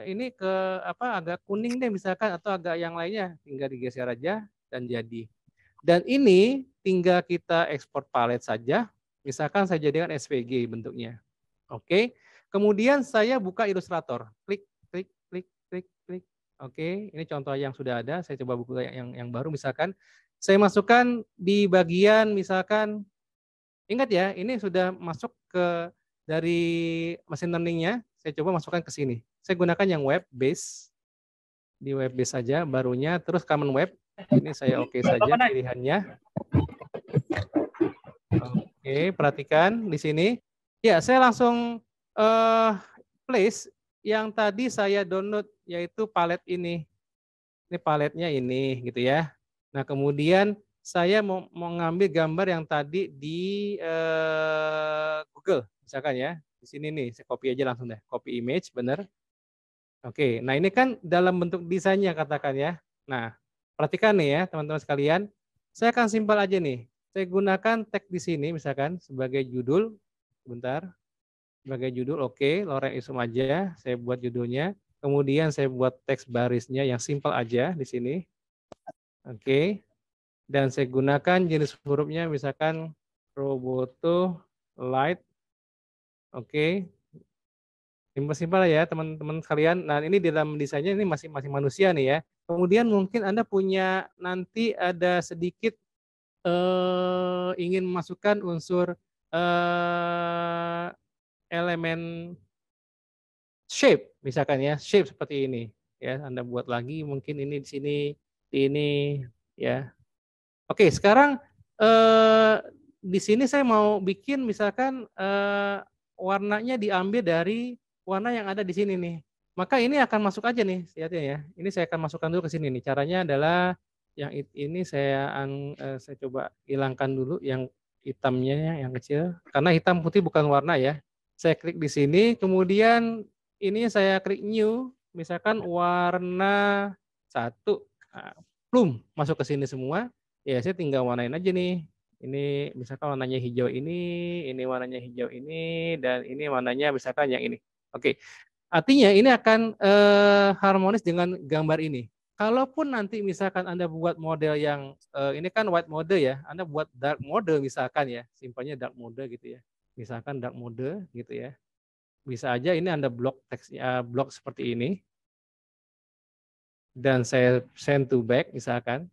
ini ke apa agak kuning deh misalkan atau agak yang lainnya, tinggal digeser aja dan jadi. Dan ini tinggal kita ekspor palet saja, misalkan saya jadikan SVG bentuknya. Oke. Kemudian saya buka Illustrator, klik klik klik klik klik. Oke, ini contoh yang sudah ada, saya coba buka yang baru misalkan. Saya masukkan di bagian misalkan, ingat ya, ini sudah masuk ke dari mesin learning-nya, saya coba masukkan ke sini. Saya gunakan yang web base, di web base saja barunya, terus common web. Ini saya oke saja pilihannya. Oke, perhatikan di sini. Ya, saya langsung place yang tadi saya download, yaitu palet ini. Ini paletnya ini, gitu ya. Nah, kemudian saya mau ngambil gambar yang tadi di Google, misalkan ya. Di sini nih, saya copy aja langsung deh. Copy image, benar. Oke, nah ini kan dalam bentuk desainnya katakan ya. Nah, perhatikan nih ya teman-teman sekalian. Saya akan simpel aja nih. Saya gunakan tag di sini misalkan sebagai judul. Sebentar. Sebagai judul, oke. Lorem ipsum aja. Saya buat judulnya. Kemudian saya buat teks barisnya yang simpel aja di sini. Oke. Dan saya gunakan jenis hurufnya misalkan Roboto Light. Oke. Simpel-simpel ya teman-teman sekalian. Nah ini di dalam desainnya ini masih manusia nih ya. Kemudian mungkin Anda punya nanti ada sedikit ingin memasukkan unsur elemen shape misalkan ya, shape seperti ini ya. Anda buat lagi mungkin ini di ini ya. Oke, sekarang di sini saya mau bikin misalkan warnanya diambil dari warna yang ada di sini nih. Maka ini akan masuk aja nih, lihatnya ya. Ini saya akan masukkan dulu ke sini nih. Caranya adalah yang ini saya coba hilangkan dulu yang hitamnya yang kecil. Karena hitam putih bukan warna ya. Saya klik di sini, kemudian ini saya klik new, misalkan warna 1, plum masuk ke sini semua. Ya saya tinggal warnain aja nih. Ini misalkan warnanya hijau ini warnanya hijau ini, dan ini warnanya misalkan yang ini. Oke, artinya ini akan harmonis dengan gambar ini. Kalaupun nanti misalkan Anda buat model yang, ini kan white mode ya, Anda buat dark mode misalkan ya, simpelnya dark mode gitu ya. Misalkan dark mode gitu ya. Bisa aja ini Anda blok teksnya, blok seperti ini. Dan saya send to back misalkan.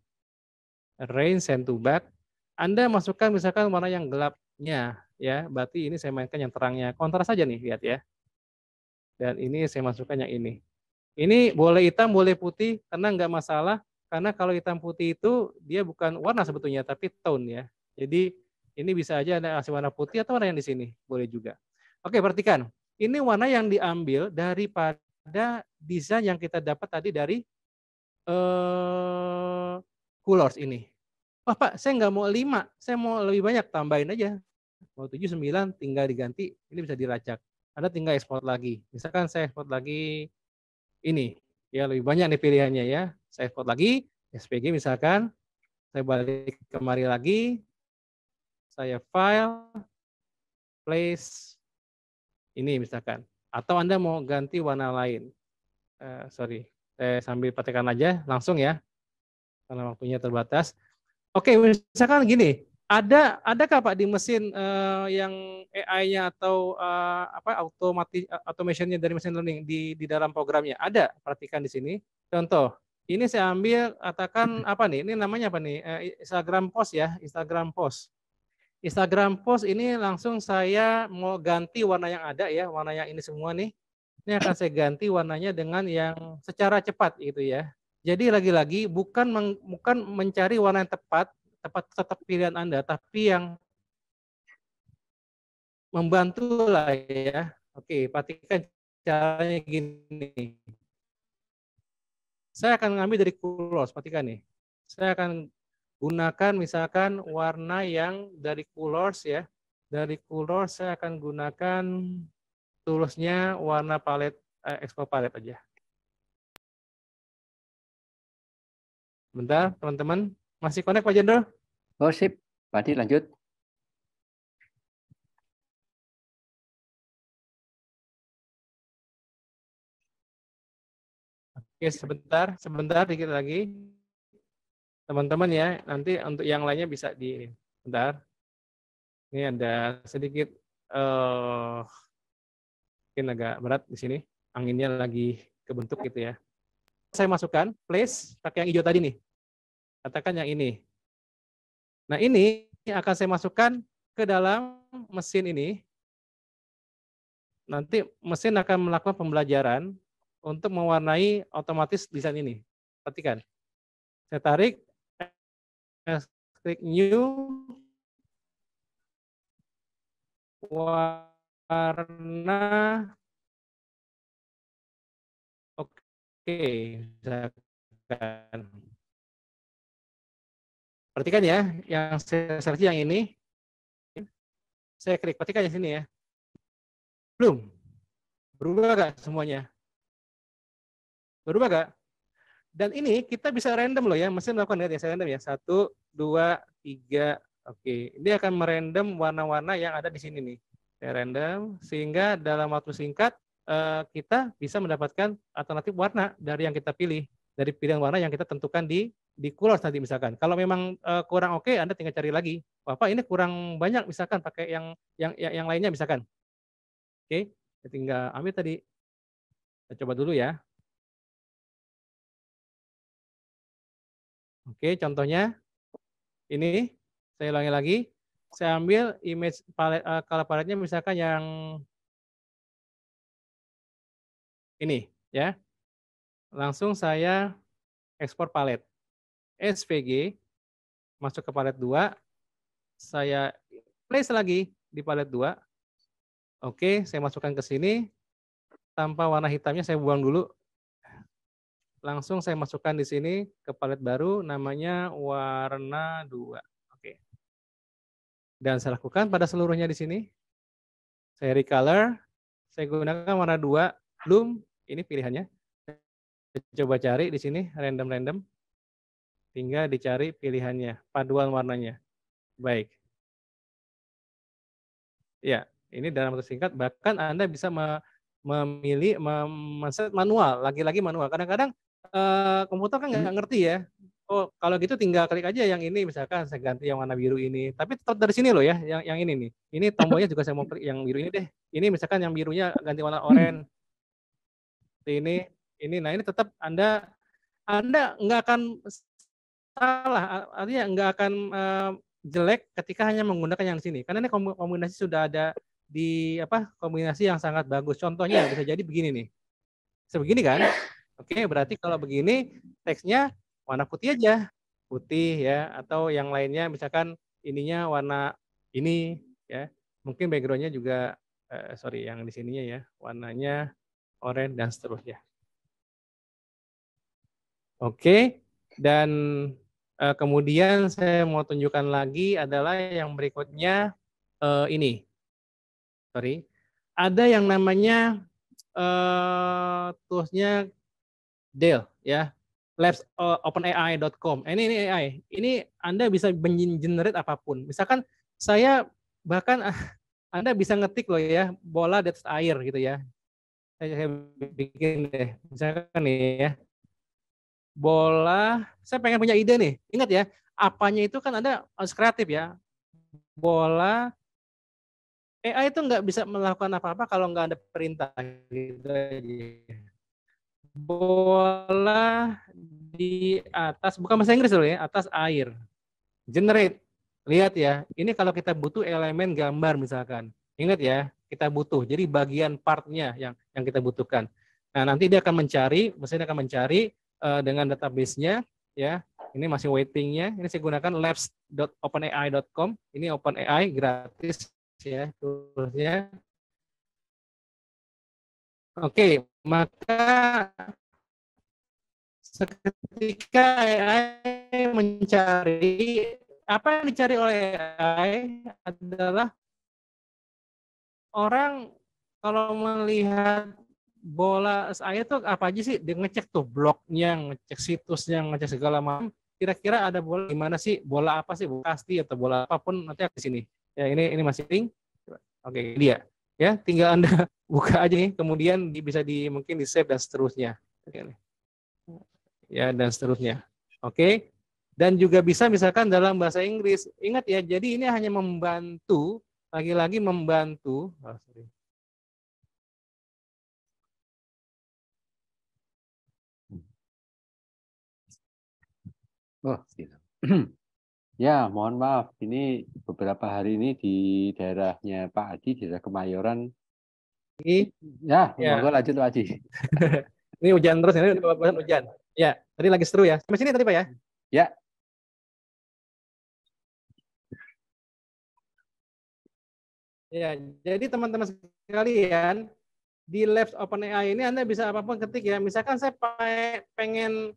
Range send to back. Anda masukkan misalkan warna yang gelapnya ya, berarti ini saya mainkan yang terangnya. Kontras saja nih, lihat ya. Dan ini saya masukkan yang ini. Ini boleh hitam, boleh putih, karena nggak masalah. Karena kalau hitam putih itu dia bukan warna sebetulnya, tapi tone ya. Jadi ini bisa aja Anda kasih warna putih atau warna yang di sini, boleh juga. Oke, perhatikan. Ini warna yang diambil daripada desain yang kita dapat tadi dari colors ini. Wah Pak, saya nggak mau 5, saya mau lebih banyak, tambahin aja. Mau 7, 9, tinggal diganti, ini bisa dilacak. Anda tinggal ekspor lagi. Misalkan saya ekspor lagi ini, ya lebih banyak nih pilihannya ya. Saya ekspor lagi, SVG misalkan, saya balik kemari lagi, saya file, place, ini misalkan. Atau Anda mau ganti warna lain. Sorry, saya sambil praktekkan aja, langsung ya, karena waktunya terbatas. Oke, misalkan gini, adakah Pak di mesin yang AI-nya atau automation-nya dari machine learning di dalam programnya? Ada, perhatikan di sini. Contoh, ini saya ambil katakan apa nih? Ini namanya apa nih? Instagram post ya, Instagram post. Instagram post ini langsung saya mau ganti warna yang ada ya, warna yang ini semua nih. Ini akan saya ganti warnanya dengan yang secara cepat gitu ya. Jadi lagi-lagi bukan mencari warna yang tepat tetap pilihan Anda, tapi yang membantu lah ya. Oke, perhatikan caranya gini. Saya akan mengambil dari colors, perhatikan nih. Saya akan gunakan misalkan warna yang dari colors ya. Dari colors saya akan gunakan toolsnya warna palet, export palet aja. Bentar, teman-teman. Masih connect Pak Jendro? Oh, sip. Pak Adi, lanjut. Oke, sebentar dikit lagi. Teman-teman ya, nanti untuk yang lainnya bisa bentar. Ini ada sedikit mungkin agak berat di sini. Anginnya lagi kebentuk gitu ya. Saya masukkan place pakai yang hijau tadi nih. Katakan yang ini. Nah, ini akan saya masukkan ke dalam mesin ini. Nanti mesin akan melakukan pembelajaran untuk mewarnai otomatis desain ini. Perhatikan. Saya tarik, klik new, warna, oke, misalkan. Perhatikan ya, yang saya seleksi yang ini, saya klik, perhatikan di sini ya. Belum, berubah nggak semuanya? Berubah nggak? Dan ini kita bisa random loh ya, mesin melakukan ya, saya random ya, 1, 2, 3, oke. Dia akan merandom warna-warna yang ada di sini nih. Saya random, sehingga dalam waktu singkat kita bisa mendapatkan alternatif warna dari yang kita pilih, dari pilihan warna yang kita tentukan di Colors nanti misalkan. Kalau memang kurang oke, Anda tinggal cari lagi. Bapak ini kurang banyak misalkan pakai yang lainnya misalkan. Oke, saya tinggal ambil tadi. Kita coba dulu ya. Oke, contohnya ini saya ulangi lagi. Saya ambil image palet, color paletnya misalkan yang ini ya. Langsung saya ekspor palet. SVG masuk ke palet 2. Saya place lagi di palet 2. Oke, saya masukkan ke sini. Tanpa warna hitamnya saya buang dulu. Langsung saya masukkan di sini ke palet baru namanya warna 2. Oke. Dan saya lakukan pada seluruhnya di sini. Saya recolor. Saya gunakan warna 2 bloom, ini pilihannya. Saya coba cari di sini random. Tinggal dicari pilihannya, paduan warnanya. Baik. Ya, ini dalam waktu singkat bahkan Anda bisa memilih men-set manual, lagi-lagi manual. Kadang-kadang komputer kan nggak ngerti ya. Oh, kalau gitu tinggal klik aja yang ini, misalkan saya ganti yang warna biru ini. Tapi tetap dari sini loh ya, yang ini nih. Ini tombolnya juga saya mau klik yang biru ini deh. Ini misalkan yang birunya ganti warna oranye. Ini, nah ini tetap Anda nggak akan salah, artinya nggak akan jelek ketika hanya menggunakan yang di sini. Karena ini kombinasi sudah ada di kombinasi yang sangat bagus. Contohnya bisa jadi begini nih. Sebegini kan? Oke, berarti kalau begini teksnya warna putih aja. Putih ya, atau yang lainnya misalkan ininya warna ini ya. Mungkin backgroundnya juga yang di sininya ya, warnanya oranye dan seterusnya. Oke, dan kemudian saya mau tunjukkan lagi adalah yang berikutnya ini. Ada yang namanya toolsnya Dale ya, labs.openai.com. Ini AI. Ini Anda bisa generate apapun. Misalkan saya bahkan Anda bisa ngetik loh ya, bola di atas air gitu ya. Saya bikin deh, misalkan nih ya. Bola, saya pengen punya ide nih. Ingat ya, apanya itu kan Anda harus kreatif ya. Bola, AI itu nggak bisa melakukan apa-apa kalau nggak ada perintah. Gitu aja. Bola di atas, bukan bahasa Inggris loh ya, atas air. Generate. Lihat ya, ini kalau kita butuh elemen gambar misalkan. Ingat ya, kita butuh. Jadi bagian partnya yang kita butuhkan. Nah, nanti dia akan mencari, mesin akan mencari dengan database-nya ya. Ini masih waiting-nya. Ini saya gunakan labs.openai.com. Ini OpenAI gratis ya toolsnya. Oke, maka seketika AI mencari, apa yang dicari oleh AI adalah orang kalau melihat bola air itu apa aja sih? Dia ngecek tuh blognya, ngecek situsnya, ngecek segala macam. Kira-kira ada bola gimana sih? Bola apa sih? Bola kasti atau bola apapun nanti di sini. Ya ini masih link. Oke, dia. Ya, tinggal Anda buka aja nih. Kemudian bisa mungkin di save dan seterusnya. Oke. ya dan seterusnya. Oke. Dan juga bisa misalkan dalam bahasa Inggris. Ingat ya, jadi ini hanya membantu, lagi-lagi membantu. Oh, sorry. Oh, gitu. Ya, mohon maaf. Ini beberapa hari ini di daerahnya Pak Adi, di daerah Kemayoran. Ini, Ya, ya. monggo lanjut Pak Adi. Ini hujan terus, ini hujan. Ya, tadi lagi seru ya. Sampai sini tadi Pak ya? Ya. Ya, jadi teman-teman sekalian, di Labs OpenAI ini Anda bisa apapun ketik ya. Misalkan saya pengen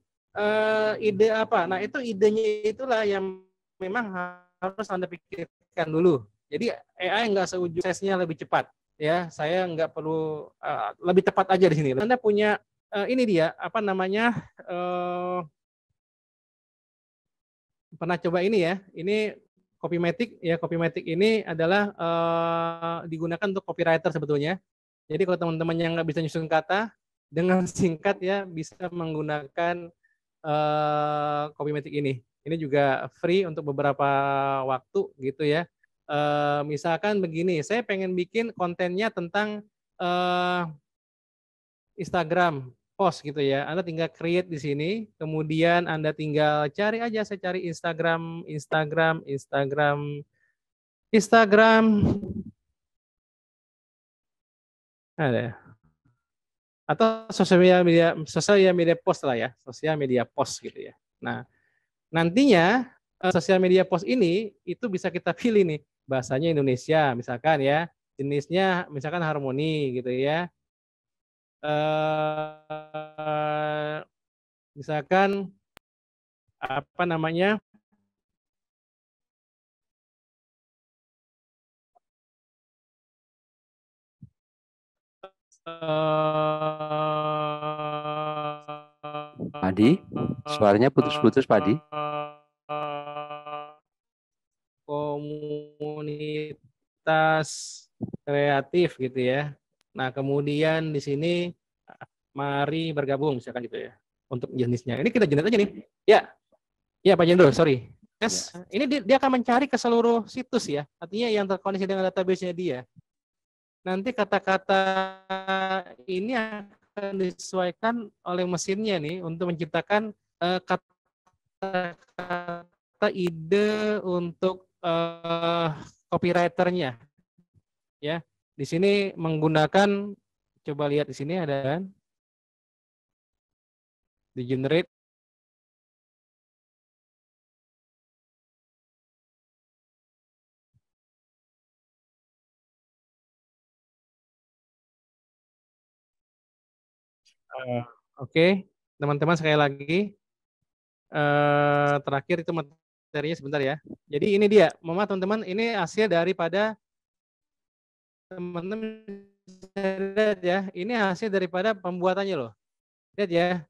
ide apa. Nah, itu idenya itulah yang memang harus Anda pikirkan dulu. Jadi AI nggak seujung prosesnya lebih cepat. Ya, saya nggak perlu lebih tepat aja di sini. Anda punya ini dia apa namanya pernah coba ini ya. Ini Copymatic ya. Copymatic ini adalah digunakan untuk copywriter sebetulnya. Jadi kalau teman-teman yang nggak bisa nyusun kata dengan singkat ya bisa menggunakan Copymatic ini. Ini juga free untuk beberapa waktu gitu ya. Misalkan begini, saya pengen bikin kontennya tentang Instagram post gitu ya. Anda tinggal create di sini, kemudian Anda tinggal cari aja, saya cari Instagram. Ada. Atau sosial media post lah ya, sosial media post gitu ya. Nah, nantinya sosial media post ini itu bisa kita pilih nih, bahasanya Indonesia misalkan ya, jenisnya misalkan harmoni gitu ya. Misalkan apa namanya? Adi, suaranya putus-putus Pak Adi. Komunitas kreatif gitu ya. Nah, kemudian di sini mari bergabung misalkan gitu ya. Untuk jenisnya. Ini kita jenis aja nih. Ya. Ya, Pak Jendro, sorry. Yes. Ya. Ini dia akan mencari ke seluruh situs ya. Artinya yang terkoneksi dengan database-nya dia. Nanti kata-kata ini akan disesuaikan oleh mesinnya nih untuk menciptakan kata-kata ide untuk copywriter-nya. Ya, di sini menggunakan, coba lihat di sini ada kan, di generate. Oke, teman-teman sekali lagi, terakhir itu materinya sebentar ya. Jadi ini dia, mohon maaf teman-teman, ini hasil daripada teman-teman lihat ya, ini hasil daripada pembuatannya loh. Lihat ya,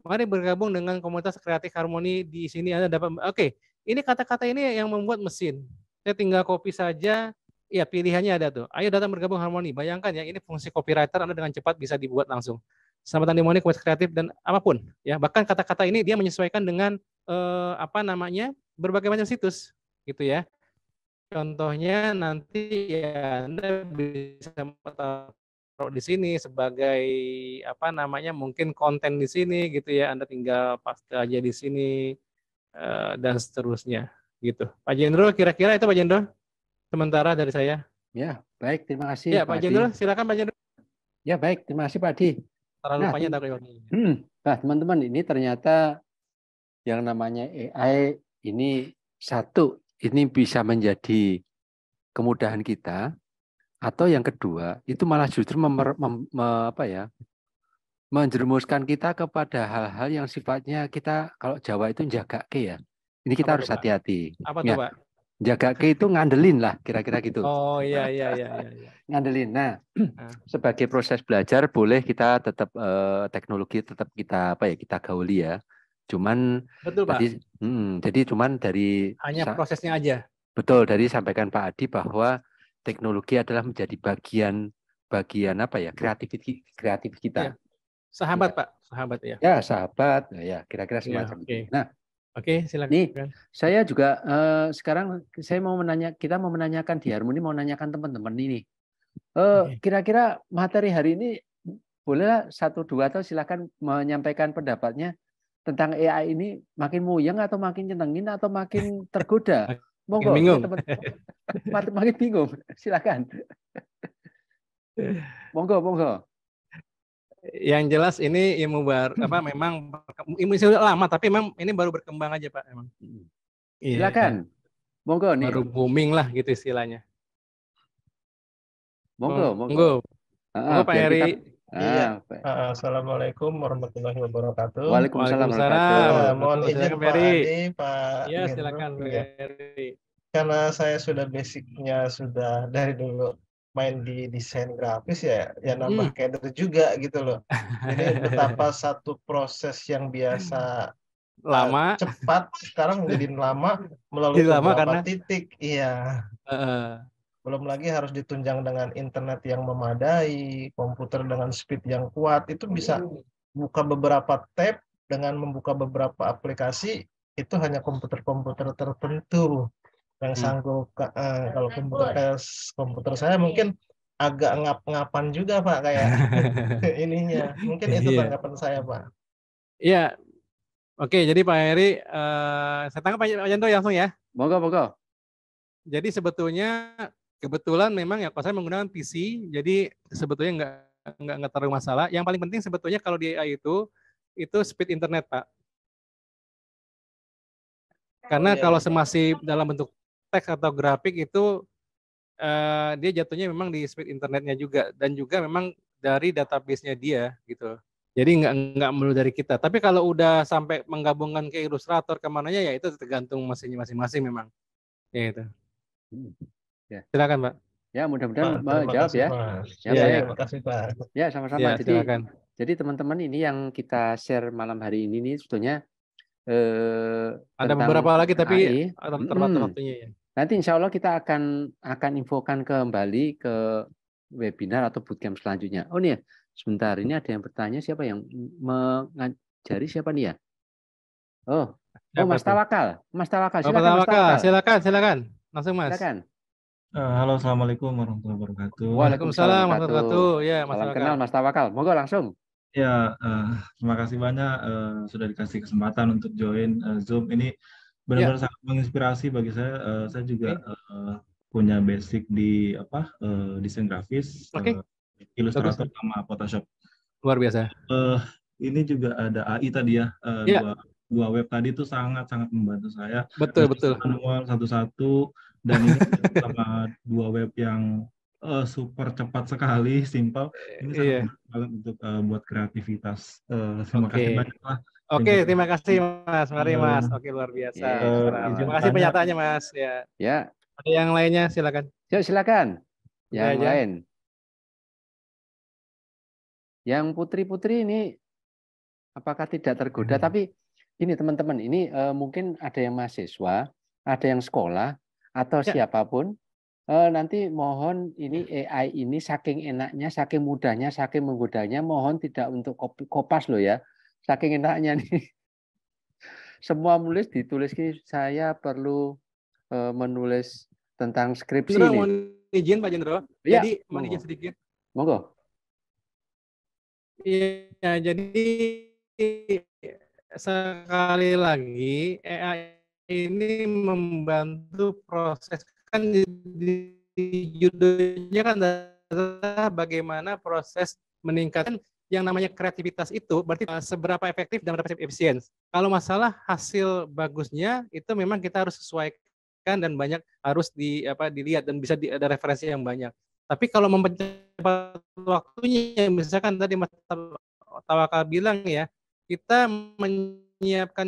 mari bergabung dengan komunitas kreatif harmoni. Di sini Anda dapat, oke, ini kata-kata ini yang membuat mesin. Saya tinggal copy saja, ya pilihannya ada tuh. Ayo datang bergabung harmoni. Bayangkan ya, ini fungsi copywriter Anda dengan cepat bisa dibuat langsung. Selamat datang di komunitas kreatif dan apapun ya. Bahkan kata-kata ini dia menyesuaikan dengan apa namanya berbagai macam situs gitu ya. Contohnya nanti ya Anda bisa taruh di sini sebagai apa namanya mungkin konten di sini gitu ya. Anda tinggal paste aja di sini dan seterusnya gitu. Pak Jendro, kira-kira itu Pak Jendro sementara dari saya. Ya, baik, terima kasih Ya, Pak Jendro, silakan Pak Jendro. Ya, baik, terima kasih Pak Adi. Nah, teman-teman, ini ternyata yang namanya AI ini satu, ini bisa menjadi kemudahan kita, atau yang kedua, itu malah justru menjerumuskan kita kepada hal-hal yang sifatnya kita, kalau Jawa itu njagake ya. Ini kita harus hati-hati. Apa tuh, Pak? Njagake itu ngandelin lah, kira-kira gitu. Oh iya. Ngandelin. Nah, sebagai proses belajar boleh kita tetap teknologi tetap kita kita gauli ya. Cuman betul, Pak. Jadi cuman dari hanya prosesnya aja. Betul, dari sampaikan Pak Adi bahwa teknologi adalah menjadi bagian kreatif kita. Ya. Sahabat ya. Pak, sahabat ya. Ya, sahabat. Nah, ya, kira-kira Ya, semacam oke. itu. Nah, Oke, silakan. nih saya juga sekarang kita mau menanyakan di Harmoni, mau menanyakan teman-teman ini. Oke. Kira-kira materi hari ini bolehlah 1-2 atau silakan menyampaikan pendapatnya tentang AI ini makin muyeng atau makin nyenengin atau makin tergoda. Makin Monggo, bingung. makin bingung. Silakan. Monggo. Yang jelas ini ilmu baru memang ilmu sudah lama tapi memang ini baru berkembang aja Pak emang. Iya. Silakan. Monggo nih. Baru booming lah gitu istilahnya. Monggo. Monggo Pak Heri. Iya. Assalamualaikum warahmatullahi wabarakatuh. Waalaikumsalam Waalaikumsalam. Mohon izin Pak Adi, Pak Iya, Hendro. silakan Pak Iya. Heri. Karena saya sudah basicnya sudah dari dulu main di desain grafis ya nambah kader juga gitu loh. Jadi betapa satu proses yang biasa lama cepat sekarang jadi lama melalui jadi lama beberapa karena titik. Iya. Belum lagi harus ditunjang dengan internet yang memadai, komputer dengan speed yang kuat, itu bisa buka beberapa tab dengan membuka beberapa aplikasi, itu hanya komputer-komputer tertentu yang sanggup. Kalau komputer saya mungkin agak ngap-ngapan juga Pak kayak ininya. Mungkin itu tanggapan saya Pak. Iya. Oke, jadi Pak Heri, saya tangkap Pak Yanto langsung ya. Monggo. Jadi sebetulnya kebetulan memang ya kalau saya menggunakan PC, jadi sebetulnya nggak terlalu masalah. Yang paling penting sebetulnya kalau di AI itu speed internet Pak. Karena kalau masih dalam bentuk teks atau grafik itu dia jatuhnya memang di speed internetnya juga dan juga memang dari database-nya dia gitu. Jadi nggak melulu dari kita. Tapi kalau udah sampai menggabungkan ke Illustrator kemananya ya itu tergantung mesinnya masing-masing memang. Ya itu. Ya. Silakan Pak. Ya mudah-mudahan menjawab ya. Ya, baik. Terima kasih Pak. Ya sama-sama. Ya, silakan. Jadi teman-teman ini yang kita share malam hari ini nih sebetulnya ada beberapa lagi tapi AI, terbatas waktunya ya. Nanti insya Allah kita akan infokan kembali ke webinar atau bootcamp selanjutnya. Oh nih ya, sebentar ini ada yang bertanya siapa yang mengajari siapa nih ya? Oh Mas Tawakal. Silakan. Langsung Mas. Silakan. Halo, assalamualaikum warahmatullahi wabarakatuh. Waalaikumsalam warahmatullahi wabarakatuh. Ya, Mas Salam kenal Mas Tawakal. Monggo langsung. Ya, terima kasih banyak sudah dikasih kesempatan untuk join Zoom ini. Benar-benar sangat menginspirasi bagi saya. Saya juga punya basic di desain grafis, Illustrator sama Photoshop. Luar biasa. Ini juga ada AI tadi ya. Dua web tadi itu sangat membantu saya. Betul. Manual satu-satu dan ini sama dua web yang super cepat sekali, simpel. Ini sangat banget untuk buat kreativitas. Terima kasih banyak lah. Oke, terima kasih Mas. Mari Mas. Oke, luar biasa. Terima kasih pernyataannya Mas. Ya. Ada yang lainnya silakan. Silakan. Yang lain. Yang putri-putri ini apakah tidak tergoda? Tapi ini teman-teman, ini mungkin ada yang mahasiswa, ada yang sekolah atau siapapun. Nanti mohon ini AI ini saking enaknya, saking mudahnya, saking menggodanya, mohon tidak untuk kopas loh ya. Saking enaknya nih. Semua ditulis saya perlu menulis tentang skripsi Jendro, nih. Mohon izin Pak Jendro. Ya, jadi mohon izin sedikit. Monggo. Iya, jadi sekali lagi AI ini membantu proses kan di judulnya kan adalah bagaimana proses meningkatkan yang namanya kreativitas itu berarti seberapa efektif dan berapa efisien. Kalau masalah hasil bagusnya itu memang kita harus sesuaikan dan banyak harus dilihat dan bisa ada referensi yang banyak. Tapi kalau mempercepat waktunya, misalkan tadi Mas Tawakal bilang ya, kita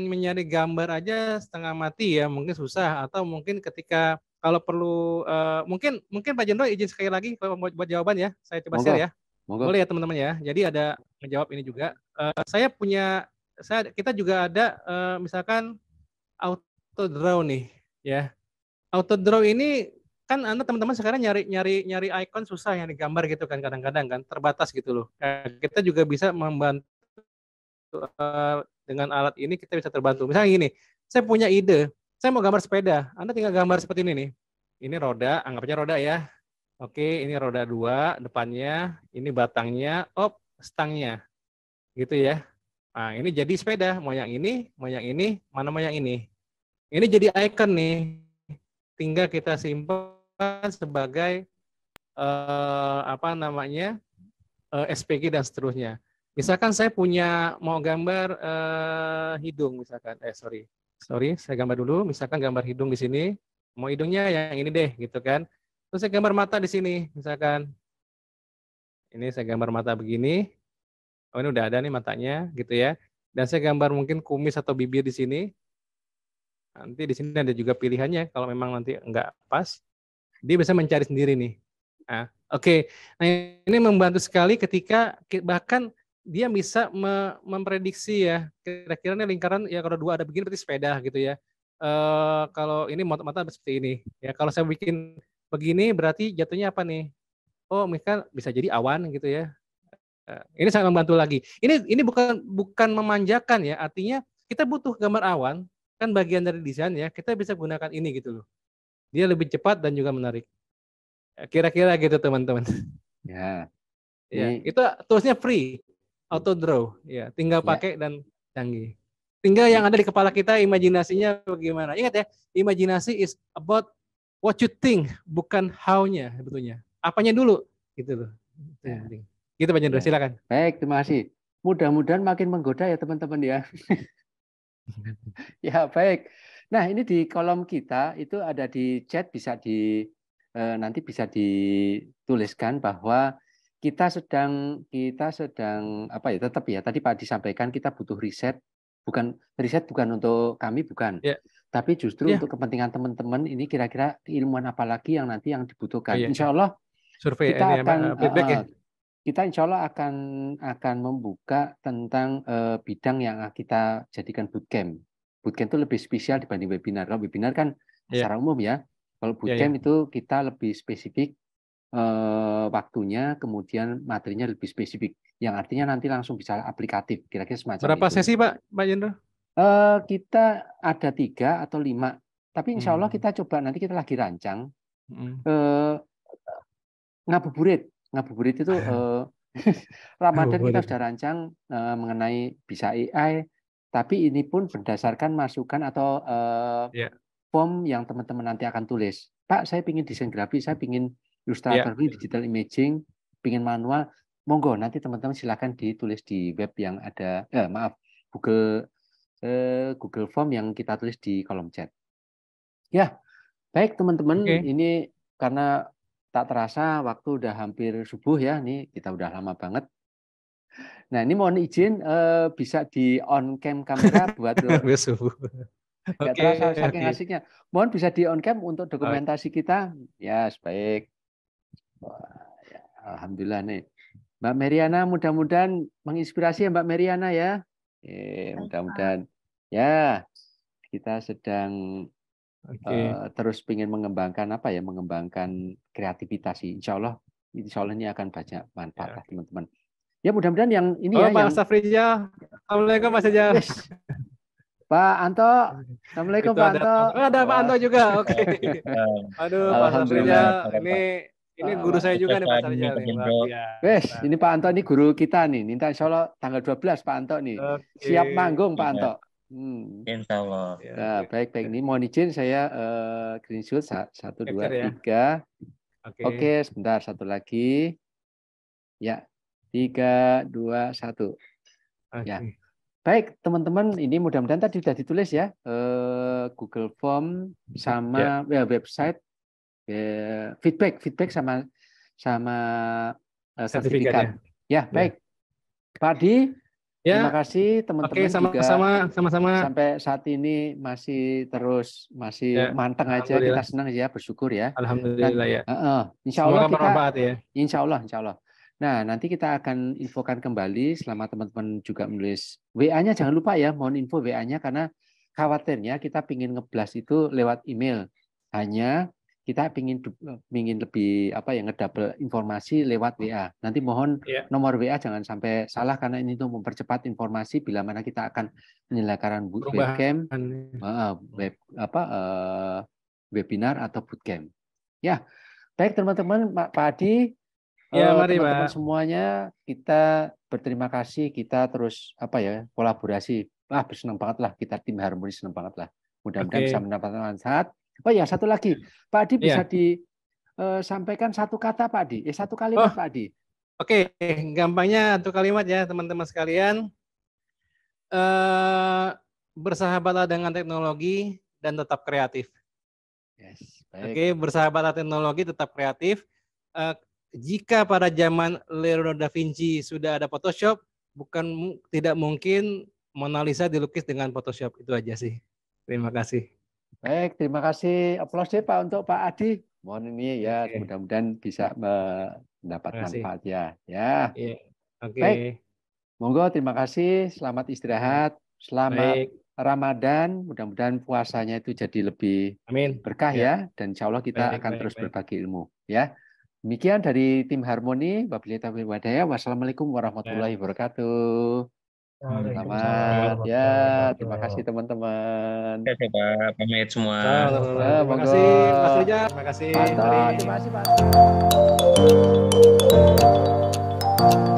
menyari gambar aja setengah mati ya mungkin susah, atau mungkin ketika kalau perlu mungkin Pak Jendro izin sekali lagi buat jawaban ya, saya coba share ya. Boleh ya teman-teman ya. Jadi ada menjawab ini juga. Kita juga ada misalkan auto draw nih ya. Auto draw ini kan teman-teman sekarang nyari icon susah, yang digambar gitu kan kadang-kadang kan terbatas gitu loh. Kita juga bisa membantu dengan alat ini kita bisa terbantu. Misalnya gini, saya punya ide, saya mau gambar sepeda, Anda tinggal gambar seperti ini nih. Ini roda, anggapnya roda ya. Oke, ini roda 2 depannya, ini batangnya, stangnya. Gitu ya. Nah, ini jadi sepeda, mau yang ini, mana mau yang ini. Ini jadi icon nih. Tinggal kita simpan sebagai SPG dan seterusnya. Misalkan saya punya mau gambar hidung misalkan. Sorry, saya gambar dulu. Misalkan gambar hidung di sini. Mau hidungnya yang ini deh, gitu kan. Terus saya gambar mata di sini, misalkan. Ini saya gambar mata begini. Oh, ini udah ada nih matanya, gitu ya. Dan saya gambar mungkin kumis atau bibir di sini. Nanti di sini ada juga pilihannya. Kalau memang nanti nggak pas, dia bisa mencari sendiri nih. Nah, oke. Nah, ini membantu sekali ketika bahkan dia bisa memprediksi ya. Kira-kira nih lingkaran ya kalau 2 ada begini berarti sepeda gitu ya. Kalau ini mata seperti ini. Ya, kalau saya bikin begini berarti jatuhnya apa nih? Oh, mungkin bisa jadi awan gitu ya. Ini sangat membantu lagi. Ini bukan memanjakan ya. Artinya kita butuh gambar awan, kan bagian dari desain ya. Kita bisa gunakan ini gitu loh. Dia lebih cepat dan juga menarik. Kira-kira gitu teman-teman. Ya. Ya, itu toolsnya free, auto draw. Ya, tinggal pakai dan canggih. Tinggal yang ada di kepala kita imajinasinya bagaimana. Ingat ya, imajinasi is about what you think, bukan how-nya sebetulnya. Apanya dulu, gitu loh. Ya. Gitu Pak Jendro, silakan. Baik, terima kasih. Mudah-mudahan makin menggoda ya teman-teman ya. Ya, baik. Nah, ini di kolom kita itu ada di chat, bisa nanti bisa dituliskan bahwa kita sedang apa ya, tetap ya, tadi Pak disampaikan kita butuh riset, bukan untuk kami, bukan. Ya. Tapi justru untuk kepentingan teman-teman ini kira-kira ilmuwan apa lagi yang nanti yang dibutuhkan. Insya Allah survei kita ini akan feedback ya. Kita insya Allah akan membuka tentang bidang yang kita jadikan bootcamp. Bootcamp itu lebih spesial dibanding webinar. Kalau webinar kan secara umum ya. Kalau bootcamp itu kita lebih spesifik waktunya, kemudian materinya lebih spesifik. Yang artinya nanti langsung bisa aplikatif. Kira-kira semacam Berapa itu. sesi Pak Jendro? Kita ada 3 atau 5. Tapi insya Allah kita coba, nanti kita lagi rancang. Ngabuburit itu Ramadan kita sudah rancang mengenai bisa AI, tapi ini pun berdasarkan masukan atau form yang teman-teman nanti akan tulis. Pak, saya ingin desain grafis, saya ingin ilustrator, digital imaging, ingin manual, monggo nanti teman-teman silakan ditulis di web yang ada, Google Form yang kita tulis di kolom chat. Ya, baik teman-teman, ini karena tak terasa waktu udah hampir subuh ya, nih kita udah lama banget. Nah ini mohon izin bisa di on cam kamera buat subuh. Nggak terasa saking asiknya. Mohon bisa di on cam untuk dokumentasi kita. Ya, baik. Ya, alhamdulillah nih. Mbak Meriana mudah-mudahan menginspirasi ya Mbak Meriana ya. Mudah-mudahan. Ya, kita sedang terus ingin mengembangkan mengembangkan kreativitas. Insya Allah ini akan banyak manfaat teman-teman. Ya mudah-mudahan yang ini ya. Pak Safrizal. Assalamualaikum Mas Rijal. Pak Anto. Assalamualaikum Pak Anto. Ada Pak Anto juga. Oke. Aduh Pak Safrizal. Ini guru saya juga nih Pak Safrizal. Ini Pak Anto, ini guru kita nih. Insya Allah tanggal 12 Pak Anto nih. Siap manggung Pak Anto. Insya Allah. Nah, baik. Ini mohon izin saya screenshot 1, 2, 3. Oke, sebentar satu lagi. Ya, 3, 2, 1. Ya, baik teman-teman. Ini mudah-mudahan tadi sudah ditulis ya Google Form sama website feedback sama sertifikat. Ya, baik. Pak Adi. Terima kasih teman-teman juga sama-sama sampai saat ini masih manteng aja, kita senang ya, bersyukur ya. Alhamdulillah ya. Insya Allah bermanfaat ya. Insya Allah. Nah nanti kita akan infokan kembali selama teman-teman juga menulis WA-nya, jangan lupa ya, mohon info WA-nya karena khawatirnya kita pingin ngeblas itu lewat email. Hanya kita pingin lebih ngedouble informasi lewat WA. Nanti mohon nomor WA jangan sampai salah karena ini untuk mempercepat informasi bila mana kita akan menyelenggarakan webcam, webinar atau bootcamp. Ya, baik teman-teman, Pak Adi, teman-teman semuanya, kita berterima kasih, kita terus kolaborasi. Bersenang banget lah, kita tim Harmoni senang banget lah. Mudah-mudahan bisa mendapatkan manfaat. Oh ya, satu lagi, Pak Adi bisa disampaikan satu kata, Pak Adi. Satu kalimat, Pak Adi. Oke, gampangnya satu kalimat ya, teman-teman sekalian. Bersahabatlah dengan teknologi dan tetap kreatif. Yes, Oke, bersahabatlah teknologi, tetap kreatif. Jika pada zaman Leonardo da Vinci sudah ada Photoshop, tidak mungkin Mona Lisa dilukis dengan Photoshop. Itu aja sih. Terima kasih. Baik, terima kasih. Aplaus Pak untuk Pak Adi. Mohon ini ya, mudah-mudahan bisa mendapat manfaat ya. Baik, monggo terima kasih. Selamat istirahat, selamat Ramadan. Mudah-mudahan puasanya itu jadi lebih berkah ya. Dan insya Allah kita akan terus berbagi ilmu ya. Demikian dari tim Harmoni. Wabillahi taufiq wal hidayah. Wassalamualaikum warahmatullahi wabarakatuh. Selamat ya, terima kasih teman-teman. Oke, Pak, pamit semua. Terima kasih, Mas Rija. Terima kasih. Terima kasih, Pak.